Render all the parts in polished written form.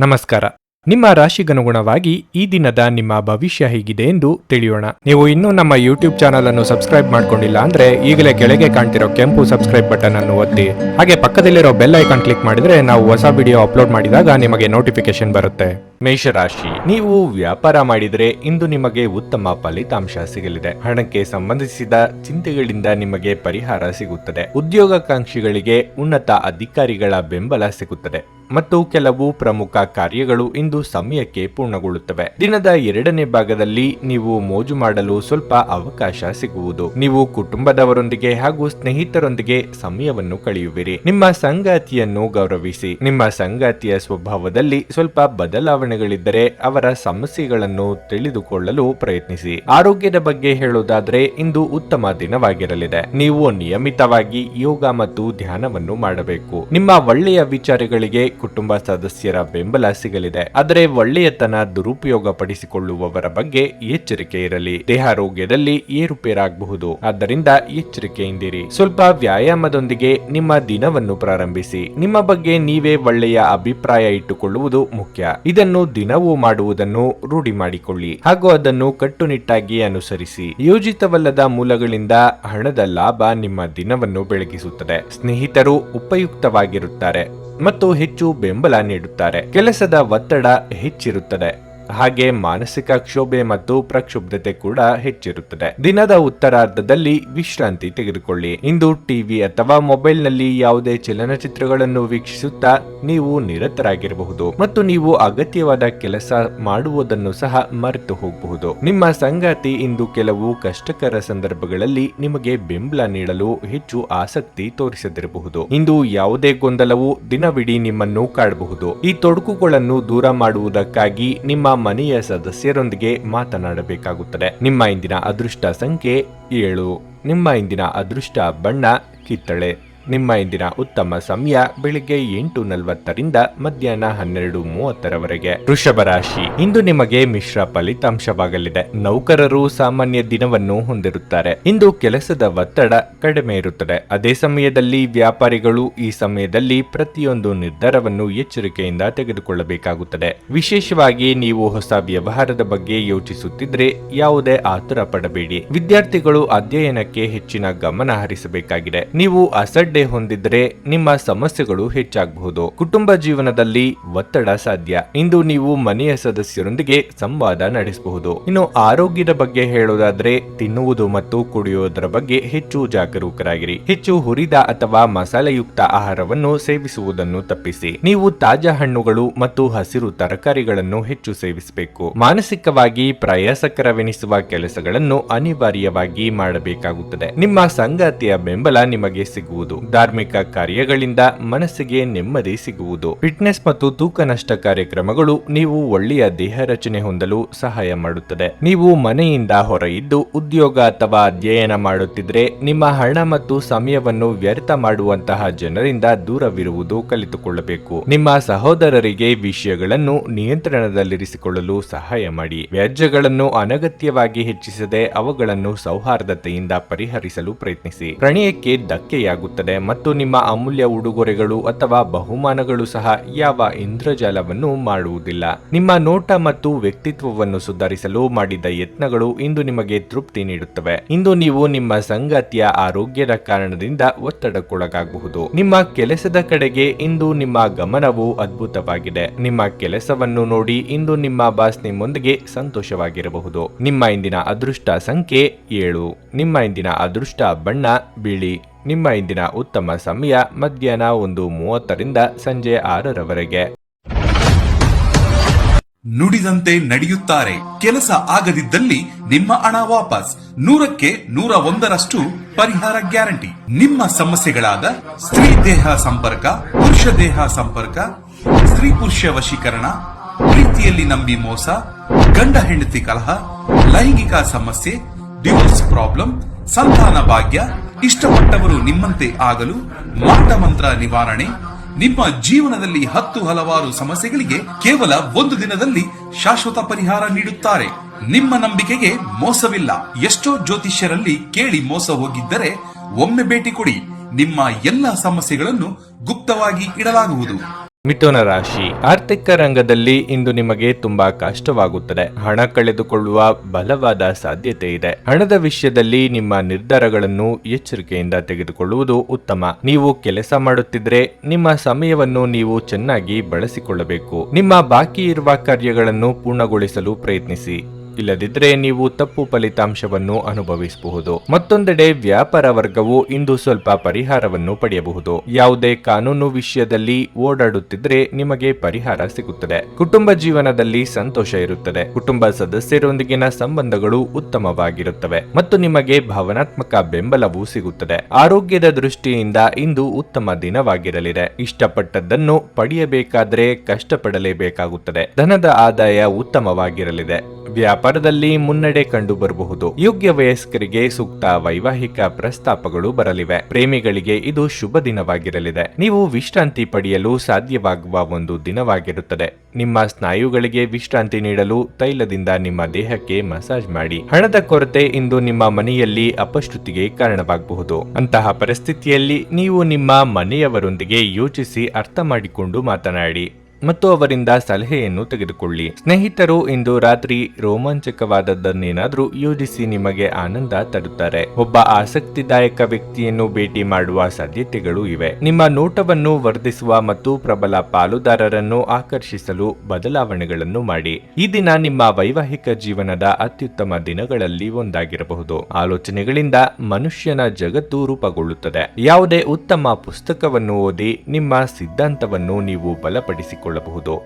ನಮಸ್ಕಾರ. ನಿಮ್ಮ ರಾಶಿಗನುಗುಣವಾಗಿ ಈ ದಿನದ ನಿಮ್ಮ ಭವಿಷ್ಯ ಹೇಗಿದೆ ಎಂದು ತಿಳಿಯೋಣ. ನೀವು ಇನ್ನೂ ನಮ್ಮ ಯೂಟ್ಯೂಬ್ ಚಾನಲ್ ಅನ್ನು ಸಬ್ಸ್ಕ್ರೈಬ್ ಮಾಡ್ಕೊಂಡಿಲ್ಲ ಅಂದ್ರೆ ಈಗಲೇ ಕೆಳಗೆ ಕಾಣ್ತಿರೋ ಕೆಂಪು ಸಬ್ಸ್ಕ್ರೈಬ್ ಬಟನ್ ಅನ್ನು ಒತ್ತಿ, ಹಾಗೆ ಪಕ್ಕದಲ್ಲಿರೋ ಬೆಲ್ ಐಕಾನ್ ಕ್ಲಿಕ್ ಮಾಡಿದ್ರೆ ನಾವು ಹೊಸ ವಿಡಿಯೋ ಅಪ್ಲೋಡ್ ಮಾಡಿದಾಗ ನಿಮಗೆ ನೋಟಿಫಿಕೇಶನ್ ಬರುತ್ತೆ. ಮೇಷರಾಶಿ, ನೀವು ವ್ಯಾಪಾರ ಮಾಡಿದರೆ ಇಂದು ನಿಮಗೆ ಉತ್ತಮ ಫಲಿತಾಂಶ ಸಿಗಲಿದೆ. ಹಣಕ್ಕೆ ಸಂಬಂಧಿಸಿದ ಚಿಂತೆಗಳಿಂದ ನಿಮಗೆ ಪರಿಹಾರ ಸಿಗುತ್ತದೆ. ಉದ್ಯೋಗಾಕಾಂಕ್ಷಿಗಳಿಗೆ ಉನ್ನತ ಅಧಿಕಾರಿಗಳ ಬೆಂಬಲ ಸಿಗುತ್ತದೆ ಮತ್ತು ಕೆಲವು ಪ್ರಮುಖ ಕಾರ್ಯಗಳು ಇಂದು ಸಮಯಕ್ಕೆ ಪೂರ್ಣಗೊಳ್ಳುತ್ತವೆ. ದಿನದ ಎರಡನೇ ಭಾಗದಲ್ಲಿ ನೀವು ಮೋಜು ಮಾಡಲು ಸ್ವಲ್ಪ ಅವಕಾಶ ಸಿಗುವುದು. ನೀವು ಕುಟುಂಬದವರೊಂದಿಗೆ ಹಾಗೂ ಸ್ನೇಹಿತರೊಂದಿಗೆ ಸಮಯವನ್ನು ಕಳೆಯುವಿರಿ. ನಿಮ್ಮ ಸಂಗಾತಿಯನ್ನು ಗೌರವಿಸಿ. ನಿಮ್ಮ ಸಂಗಾತಿಯ ಸ್ವಭಾವದಲ್ಲಿ ಸ್ವಲ್ಪ ಬದಲಾವಣೆಗಳಿದ್ದರೆ ಅವರ ಸಮಸ್ಯೆಗಳನ್ನು ತಿಳಿದುಕೊಳ್ಳಲು ಪ್ರಯತ್ನಿಸಿ. ಆರೋಗ್ಯದ ಬಗ್ಗೆ ಹೇಳುವುದಾದ್ರೆ ಇಂದು ಉತ್ತಮ ದಿನವಾಗಿರಲಿದೆ. ನೀವು ನಿಯಮಿತವಾಗಿ ಯೋಗ ಮತ್ತು ಧ್ಯಾನವನ್ನು ಮಾಡಬೇಕು. ನಿಮ್ಮ ಒಳ್ಳೆಯ ವಿಚಾರಗಳಿಗೆ ಕುಟುಂಬ ಸದಸ್ಯರ ಬೆಂಬಲ ಸಿಗಲಿದೆ. ಆದರೆ ಒಳ್ಳೆಯತನ ದುರುಪಯೋಗ ಪಡಿಸಿಕೊಳ್ಳುವವರ ಬಗ್ಗೆ ಎಚ್ಚರಿಕೆ ಇರಲಿ. ದೇಹಾರೋಗ್ಯದಲ್ಲಿ ಏರುಪೇರಾಗಬಹುದು, ಆದ್ದರಿಂದ ಎಚ್ಚರಿಕೆಯಿಂದಿರಿ. ಸ್ವಲ್ಪ ವ್ಯಾಯಾಮದೊಂದಿಗೆ ನಿಮ್ಮ ದಿನವನ್ನು ಪ್ರಾರಂಭಿಸಿ. ನಿಮ್ಮ ಬಗ್ಗೆ ನೀವೇ ಒಳ್ಳೆಯ ಅಭಿಪ್ರಾಯ ಇಟ್ಟುಕೊಳ್ಳುವುದು ಮುಖ್ಯ. ಇದನ್ನು ದಿನವೂ ಮಾಡುವುದನ್ನು ರೂಢಿ ಮಾಡಿಕೊಳ್ಳಿ ಹಾಗೂ ಅದನ್ನು ಕಟ್ಟುನಿಟ್ಟಾಗಿ ಅನುಸರಿಸಿ. ಯೋಜಿತವಲ್ಲದ ಮೂಲಗಳಿಂದ ಹಣದ ಲಾಭ ನಿಮ್ಮ ದಿನವನ್ನು ಬೆಳಗಿಸುತ್ತದೆ. ಸ್ನೇಹಿತರು ಉಪಯುಕ್ತವಾಗಿರುತ್ತಾರೆ ಮತ್ತು ಹೆಚ್ಚು ಬೆಂಬಲ ನೀಡುತ್ತಾರೆ. ಕೆಲಸದ ಒತ್ತಡ ಹೆಚ್ಚಿರುತ್ತದೆ, ಹಾಗೆ ಮಾನಸಿಕ ಕ್ಷೋಭೆ ಮತ್ತು ಪ್ರಕ್ಷುಬ್ಧತೆ ಕೂಡ ಹೆಚ್ಚಿರುತ್ತದೆ. ದಿನದ ಉತ್ತರಾರ್ಧದಲ್ಲಿ ವಿಶ್ರಾಂತಿ ತೆಗೆದುಕೊಳ್ಳಿ. ಇಂದು ಟಿವಿ ಅಥವಾ ಮೊಬೈಲ್ ನಲ್ಲಿ ಯಾವುದೇ ಚಲನಚಿತ್ರಗಳನ್ನು ವೀಕ್ಷಿಸುತ್ತಾ ನೀವು ನಿರತರಾಗಿರಬಹುದು ಮತ್ತು ನೀವು ಅಗತ್ಯವಾದ ಕೆಲಸ ಮಾಡುವುದನ್ನು ಸಹ ಮರೆತು ಹೋಗಬಹುದು. ನಿಮ್ಮ ಸಂಗಾತಿ ಇಂದು ಕೆಲವು ಕಷ್ಟಕರ ಸಂದರ್ಭಗಳಲ್ಲಿ ನಿಮಗೆ ಬೆಂಬಲ ನೀಡಲು ಹೆಚ್ಚು ಆಸಕ್ತಿ ತೋರಿಸದಿರಬಹುದು. ಇಂದು ಯಾವುದೇ ಗೊಂದಲವು ದಿನವಿಡೀ ನಿಮ್ಮನ್ನು ಕಾಡಬಹುದು. ಈ ತೊಡಕುಗಳನ್ನು ದೂರ ಮಾಡುವುದಕ್ಕಾಗಿ ನಿಮ್ಮ ಮನೆಯ ಸದಸ್ಯರೊಂದಿಗೆ ಮಾತನಾಡಬೇಕಾಗುತ್ತದೆ. ನಿಮ್ಮ ಇಂದಿನ ಅದೃಷ್ಟ ಸಂಖ್ಯೆ 7. ನಿಮ್ಮ ಇಂದಿನ ಅದೃಷ್ಟ ಬಣ್ಣ ಕಿತ್ತಳೆ. ನಿಮ್ಮ ಇಂದಿನ ಉತ್ತಮ ಸಮಯ ಬೆಳಿಗ್ಗೆ 8:40ರಿಂದ ಮಧ್ಯಾಹ್ನ 12:30ರವರೆಗೆ. ವೃಷಭ ರಾಶಿ, ಇಂದು ನಿಮಗೆ ಮಿಶ್ರ ಫಲಿತಾಂಶವಾಗಲಿದೆ. ನೌಕರರು ಸಾಮಾನ್ಯ ದಿನವನ್ನು ಹೊಂದಿರುತ್ತಾರೆ. ಇಂದು ಕೆಲಸದ ಒತ್ತಡ ಕಡಿಮೆ ಇರುತ್ತದೆ. ಅದೇ ಸಮಯದಲ್ಲಿ ವ್ಯಾಪಾರಿಗಳು ಈ ಸಮಯದಲ್ಲಿ ಪ್ರತಿಯೊಂದು ನಿರ್ಧಾರವನ್ನು ಎಚ್ಚರಿಕೆಯಿಂದ ತೆಗೆದುಕೊಳ್ಳಬೇಕಾಗುತ್ತದೆ. ವಿಶೇಷವಾಗಿ ನೀವು ಹೊಸ ವ್ಯವಹಾರದ ಬಗ್ಗೆ ಯೋಚಿಸುತ್ತಿದ್ರೆ ಯಾವುದೇ ಆತುರ ಪಡಬೇಡಿ. ವಿದ್ಯಾರ್ಥಿಗಳು ಅಧ್ಯಯನಕ್ಕೆ ಹೆಚ್ಚಿನ ಗಮನ ಹರಿಸಬೇಕಾಗಿದೆ. ನೀವು ಅಸಡ್ಡೆ ಹೊಂದಿದ್ರೆ ನಿಮ್ಮ ಸಮಸ್ಯೆಗಳು ಹೆಚ್ಚಾಗಬಹುದು. ಕುಟುಂಬ ಜೀವನದಲ್ಲಿ ಒತ್ತಡ ಸಾಧ್ಯ. ಇಂದು ನೀವು ಮನೆಯ ಸದಸ್ಯರೊಂದಿಗೆ ಸಂವಾದ ನಡೆಸಬಹುದು. ಇನ್ನು ಆರೋಗ್ಯದ ಬಗ್ಗೆ ಹೇಳೋದಾದ್ರೆ ತಿನ್ನುವುದು ಮತ್ತು ಕುಡಿಯುವುದರ ಬಗ್ಗೆ ಹೆಚ್ಚು ಜಾಗರೂಕರಾಗಿರಿ. ಹೆಚ್ಚು ಹುರಿದ ಅಥವಾ ಮಸಾಲೆಯುಕ್ತ ಆಹಾರವನ್ನು ಸೇವಿಸುವುದನ್ನು ತಪ್ಪಿಸಿ. ನೀವು ತಾಜಾ ಹಣ್ಣುಗಳು ಮತ್ತು ಹಸಿರು ತರಕಾರಿಗಳನ್ನು ಹೆಚ್ಚು ಸೇವಿಸಬೇಕು. ಮಾನಸಿಕವಾಗಿ ಪ್ರಯಾಸಕರವೆನಿಸುವ ಕೆಲಸಗಳನ್ನು ಅನಿವಾರ್ಯವಾಗಿ ಮಾಡಬೇಕಾಗುತ್ತದೆ. ನಿಮ್ಮ ಸಂಗಾತಿಯ ಬೆಂಬಲ ನಿಮಗೆ ಸಿಗುವುದು. ಧಾರ್ಮಿಕ ಕಾರ್ಯಗಳಿಂದ ಮನಸ್ಸಿಗೆ ನೆಮ್ಮದಿ ಸಿಗುವುದು. ಫಿಟ್ನೆಸ್ ಮತ್ತು ತೂಕ ನಷ್ಟ ಕಾರ್ಯಕ್ರಮಗಳು ನೀವು ಒಳ್ಳೆಯ ದೇಹ ರಚನೆ ಹೊಂದಲು ಸಹಾಯ ಮಾಡುತ್ತದೆ. ನೀವು ಮನೆಯಿಂದ ಹೊರ ಇದ್ದು ಉದ್ಯೋಗ ಅಥವಾ ಅಧ್ಯಯನ ಮಾಡುತ್ತಿದ್ರೆ ನಿಮ್ಮ ಹಣ ಮತ್ತು ಸಮಯವನ್ನು ವ್ಯರ್ಥ ಮಾಡುವಂತಹ ಜನರಿಂದ ದೂರವಿರುವುದು ಕಲಿತುಕೊಳ್ಳಬೇಕು. ನಿಮ್ಮ ಸಹೋದರರಿಗೆ ವಿಷಯಗಳನ್ನು ನಿಯಂತ್ರಣದಲ್ಲಿರಿಸಿಕೊಳ್ಳಲು ಸಹಾಯ ಮಾಡಿ. ವ್ಯಾಜ್ಯಗಳನ್ನು ಅನಗತ್ಯವಾಗಿ ಹೆಚ್ಚಿಸದೆ ಅವುಗಳನ್ನು ಸೌಹಾರ್ದತೆಯಿಂದ ಪರಿಹರಿಸಲು ಪ್ರಯತ್ನಿಸಿ. ಪ್ರಣಯಕ್ಕೆ ಧಕ್ಕೆಯಾಗುತ್ತದೆ ಮತ್ತು ನಿಮ್ಮ ಅಮೂಲ್ಯ ಉಡುಗೊರೆಗಳು ಅಥವಾ ಬಹುಮಾನಗಳು ಸಹ ಯಾವ ಇಂದ್ರಜಾಲವನ್ನು ಮಾಡುವುದಿಲ್ಲ. ನಿಮ್ಮ ನೋಟ ಮತ್ತು ವ್ಯಕ್ತಿತ್ವವನ್ನು ಸುಧಾರಿಸಲು ಮಾಡಿದ ಯತ್ನಗಳು ಇಂದು ನಿಮಗೆ ತೃಪ್ತಿ ನೀಡುತ್ತವೆ. ಇಂದು ನೀವು ನಿಮ್ಮ ಸಂಗಾತಿಯ ಆರೋಗ್ಯದ ಕಾರಣದಿಂದ ಒತ್ತಡಕ್ಕೊಳಗಾಗಬಹುದು. ನಿಮ್ಮ ಕೆಲಸದ ಕಡೆಗೆ ಇಂದು ನಿಮ್ಮ ಗಮನವು ಅದ್ಭುತವಾಗಿದೆ. ನಿಮ್ಮ ಕೆಲಸವನ್ನು ನೋಡಿ ಇಂದು ನಿಮ್ಮ ಬಾಸ್ ನಿಮ್ಮೊಂದಿಗೆ ಸಂತೋಷವಾಗಿರಬಹುದು. ನಿಮ್ಮ ಇಂದಿನ ಅದೃಷ್ಟ ಸಂಖ್ಯೆ 7. ನಿಮ್ಮ ಇಂದಿನ ಅದೃಷ್ಟ ಬಣ್ಣ ಬಿಳಿ. ನಿಮ್ಮ ಇಂದಿನ ಉತ್ತಮ ಸಮಯ ಮಧ್ಯಾಹ್ನ 1:30ರಿಂದ ಸಂಜೆ 6ರವರೆಗೆ. ನುಡಿದಂತೆ ನಡೆಯುತ್ತಾರೆ. ಕೆಲಸ ಆಗದಿದ್ದಲ್ಲಿ ನಿಮ್ಮ ಹಣ ವಾಪಸ್. 100ಕ್ಕೆ 101ರಷ್ಟು ಪರಿಹಾರ ಗ್ಯಾರಂಟಿ. ನಿಮ್ಮ ಸಮಸ್ಯೆಗಳಾದ ಸ್ತ್ರೀ ದೇಹ ಸಂಪರ್ಕ, ಪುರುಷ ದೇಹ ಸಂಪರ್ಕ, ಸ್ತ್ರೀ ಪುರುಷ ವಶೀಕರಣ, ಪ್ರೀತಿಯಲ್ಲಿ ನಂಬಿ ಮೋಸ, ಗಂಡ ಹೆಂಡತಿ ಕಲಹ, ಲೈಂಗಿಕ ಸಮಸ್ಯೆ, ಡಿವೋರ್ಸ್ ಪ್ರಾಬ್ಲಮ್, ಸಂತಾನ ಭಾಗ್ಯ, ಇಷ್ಟಪಟ್ಟವರು ನಿಮ್ಮಂತೆ ಆಗಲು ಮಾಟ ಮಂತ್ರ ನಿವಾರಣೆ, ನಿಮ್ಮ ಜೀವನದಲ್ಲಿ 10 ಹಲವಾರು ಸಮಸ್ಯೆಗಳಿಗೆ ಕೇವಲ 1 ದಿನದಲ್ಲಿ ಶಾಶ್ವತ ಪರಿಹಾರ ನೀಡುತ್ತಾರೆ. ನಿಮ್ಮ ನಂಬಿಕೆಗೆ ಮೋಸವಿಲ್ಲ. ಎಷ್ಟೋ ಜ್ಯೋತಿಷ್ಯರಲ್ಲಿ ಕೇಳಿ ಮೋಸ ಹೋಗಿದ್ದರೆ ಒಮ್ಮೆ ಭೇಟಿ ಕೊಡಿ. ನಿಮ್ಮ ಎಲ್ಲ ಸಮಸ್ಯೆಗಳನ್ನು ಗುಪ್ತವಾಗಿ ಇಡಲಾಗುವುದು. ಮಿಥುನ ರಾಶಿ, ಆರ್ಥಿಕ ರಂಗದಲ್ಲಿ ಇಂದು ನಿಮಗೆ ತುಂಬಾ ಕಷ್ಟವಾಗುತ್ತದೆ. ಹಣ ಕಳೆದುಕೊಳ್ಳುವ ಬಲವಾದ ಸಾಧ್ಯತೆ ಇದೆ. ಹಣದ ವಿಷಯದಲ್ಲಿ ನಿಮ್ಮ ನಿರ್ಧಾರಗಳನ್ನು ಎಚ್ಚರಿಕೆಯಿಂದ ತೆಗೆದುಕೊಳ್ಳುವುದು ಉತ್ತಮ. ನೀವು ಕೆಲಸ ಮಾಡುತ್ತಿದ್ರೆ ನಿಮ್ಮ ಸಮಯವನ್ನು ನೀವು ಚೆನ್ನಾಗಿ ಬಳಸಿಕೊಳ್ಳಬೇಕು. ನಿಮ್ಮ ಬಾಕಿ ಇರುವ ಕಾರ್ಯಗಳನ್ನು ಪೂರ್ಣಗೊಳಿಸಲು ಪ್ರಯತ್ನಿಸಿ. ಇಲ್ಲದಿದ್ದರೆ ನೀವು ತಪ್ಪು ಫಲಿತಾಂಶವನ್ನು ಅನುಭವಿಸಬಹುದು. ಮತ್ತೊಂದೆಡೆ ವ್ಯಾಪಾರ ವರ್ಗವು ಇಂದು ಸ್ವಲ್ಪ ಪರಿಹಾರವನ್ನು ಪಡೆಯಬಹುದು. ಯಾವುದೇ ಕಾನೂನು ವಿಷಯದಲ್ಲಿ ಓಡಾಡುತ್ತಿದ್ರೆ ನಿಮಗೆ ಪರಿಹಾರ ಸಿಗುತ್ತದೆ. ಕುಟುಂಬ ಜೀವನದಲ್ಲಿ ಸಂತೋಷ ಇರುತ್ತದೆ. ಕುಟುಂಬ ಸದಸ್ಯರೊಂದಿಗಿನ ಸಂಬಂಧಗಳು ಉತ್ತಮವಾಗಿರುತ್ತವೆ ಮತ್ತು ನಿಮಗೆ ಭಾವನಾತ್ಮಕ ಬೆಂಬಲವೂ ಸಿಗುತ್ತದೆ. ಆರೋಗ್ಯದ ದೃಷ್ಟಿಯಿಂದ ಇಂದು ಉತ್ತಮ ದಿನವಾಗಿರಲಿದೆ. ಇಷ್ಟಪಟ್ಟದ್ದನ್ನು ಪಡೆಯಬೇಕಾದ್ರೆ ಕಷ್ಟಪಡಲೇಬೇಕಾಗುತ್ತದೆ. ಧನದ ಆದಾಯ ಉತ್ತಮವಾಗಿರಲಿದೆ. ವ್ಯಾಪಾರದಲ್ಲಿ ಮುನ್ನಡೆ ಕಂಡು ಬರಬಹುದು. ಯೋಗ್ಯ ವಯಸ್ಕರಿಗೆ ಸೂಕ್ತ ವೈವಾಹಿಕ ಪ್ರಸ್ತಾಪಗಳು ಬರಲಿವೆ. ಪ್ರೇಮಿಗಳಿಗೆ ಇದು ಶುಭ ದಿನವಾಗಿರಲಿದೆ. ನೀವು ವಿಶ್ರಾಂತಿ ಪಡೆಯಲು ಸಾಧ್ಯವಾಗುವ ಒಂದು ದಿನವಾಗಿರುತ್ತದೆ. ನಿಮ್ಮ ಸ್ನಾಯುಗಳಿಗೆ ವಿಶ್ರಾಂತಿ ನೀಡಲು ತೈಲದಿಂದ ನಿಮ್ಮ ದೇಹಕ್ಕೆ ಮಸಾಜ್ ಮಾಡಿ. ಹಣದ ಕೊರತೆ ಇಂದು ನಿಮ್ಮ ಮನೆಯಲ್ಲಿ ಅಪಶ್ರುತಿಗೆ ಕಾರಣವಾಗಬಹುದು. ಅಂತಹ ಪರಿಸ್ಥಿತಿಯಲ್ಲಿ ನೀವು ನಿಮ್ಮ ಮನೆಯವರೊಂದಿಗೆ ಯೋಚಿಸಿ ಅರ್ಥ ಮಾಡಿಕೊಂಡು ಮಾತನಾಡಿ ಮತ್ತು ಅವರಿಂದ ಸಲಹೆಯನ್ನು ತೆಗೆದುಕೊಳ್ಳಿ. ಸ್ನೇಹಿತರು ಇಂದು ರಾತ್ರಿ ರೋಮಾಂಚಕವಾದದ್ದನ್ನೇನಾದ್ರೂ ಯೋಜಿಸಿ ನಿಮಗೆ ಆನಂದ ತರುತ್ತಾರೆ. ಒಬ್ಬ ಆಸಕ್ತಿದಾಯಕ ವ್ಯಕ್ತಿಯನ್ನು ಭೇಟಿ ಮಾಡುವ ಸಾಧ್ಯತೆಗಳು ಇವೆ. ನಿಮ್ಮ ನೋಟವನ್ನು ವರ್ಧಿಸುವ ಮತ್ತು ಪ್ರಬಲ ಪಾಲುದಾರರನ್ನು ಆಕರ್ಷಿಸಲು ಬದಲಾವಣೆಗಳನ್ನು ಮಾಡಿ. ಈ ದಿನ ನಿಮ್ಮ ವೈವಾಹಿಕ ಜೀವನದ ಅತ್ಯುತ್ತಮ ದಿನಗಳಲ್ಲಿ ಒಂದಾಗಿರಬಹುದು. ಆಲೋಚನೆಗಳಿಂದ ಮನುಷ್ಯನ ಜಗತ್ತು ರೂಪುಗೊಳ್ಳುತ್ತದೆ. ಯಾವುದೇ ಉತ್ತಮ ಪುಸ್ತಕವನ್ನು ಓದಿ ನಿಮ್ಮ ಸಿದ್ಧಾಂತವನ್ನು ನೀವು ಬಲಪಡಿಸಿಕೊಳ್ಳಬಹುದು.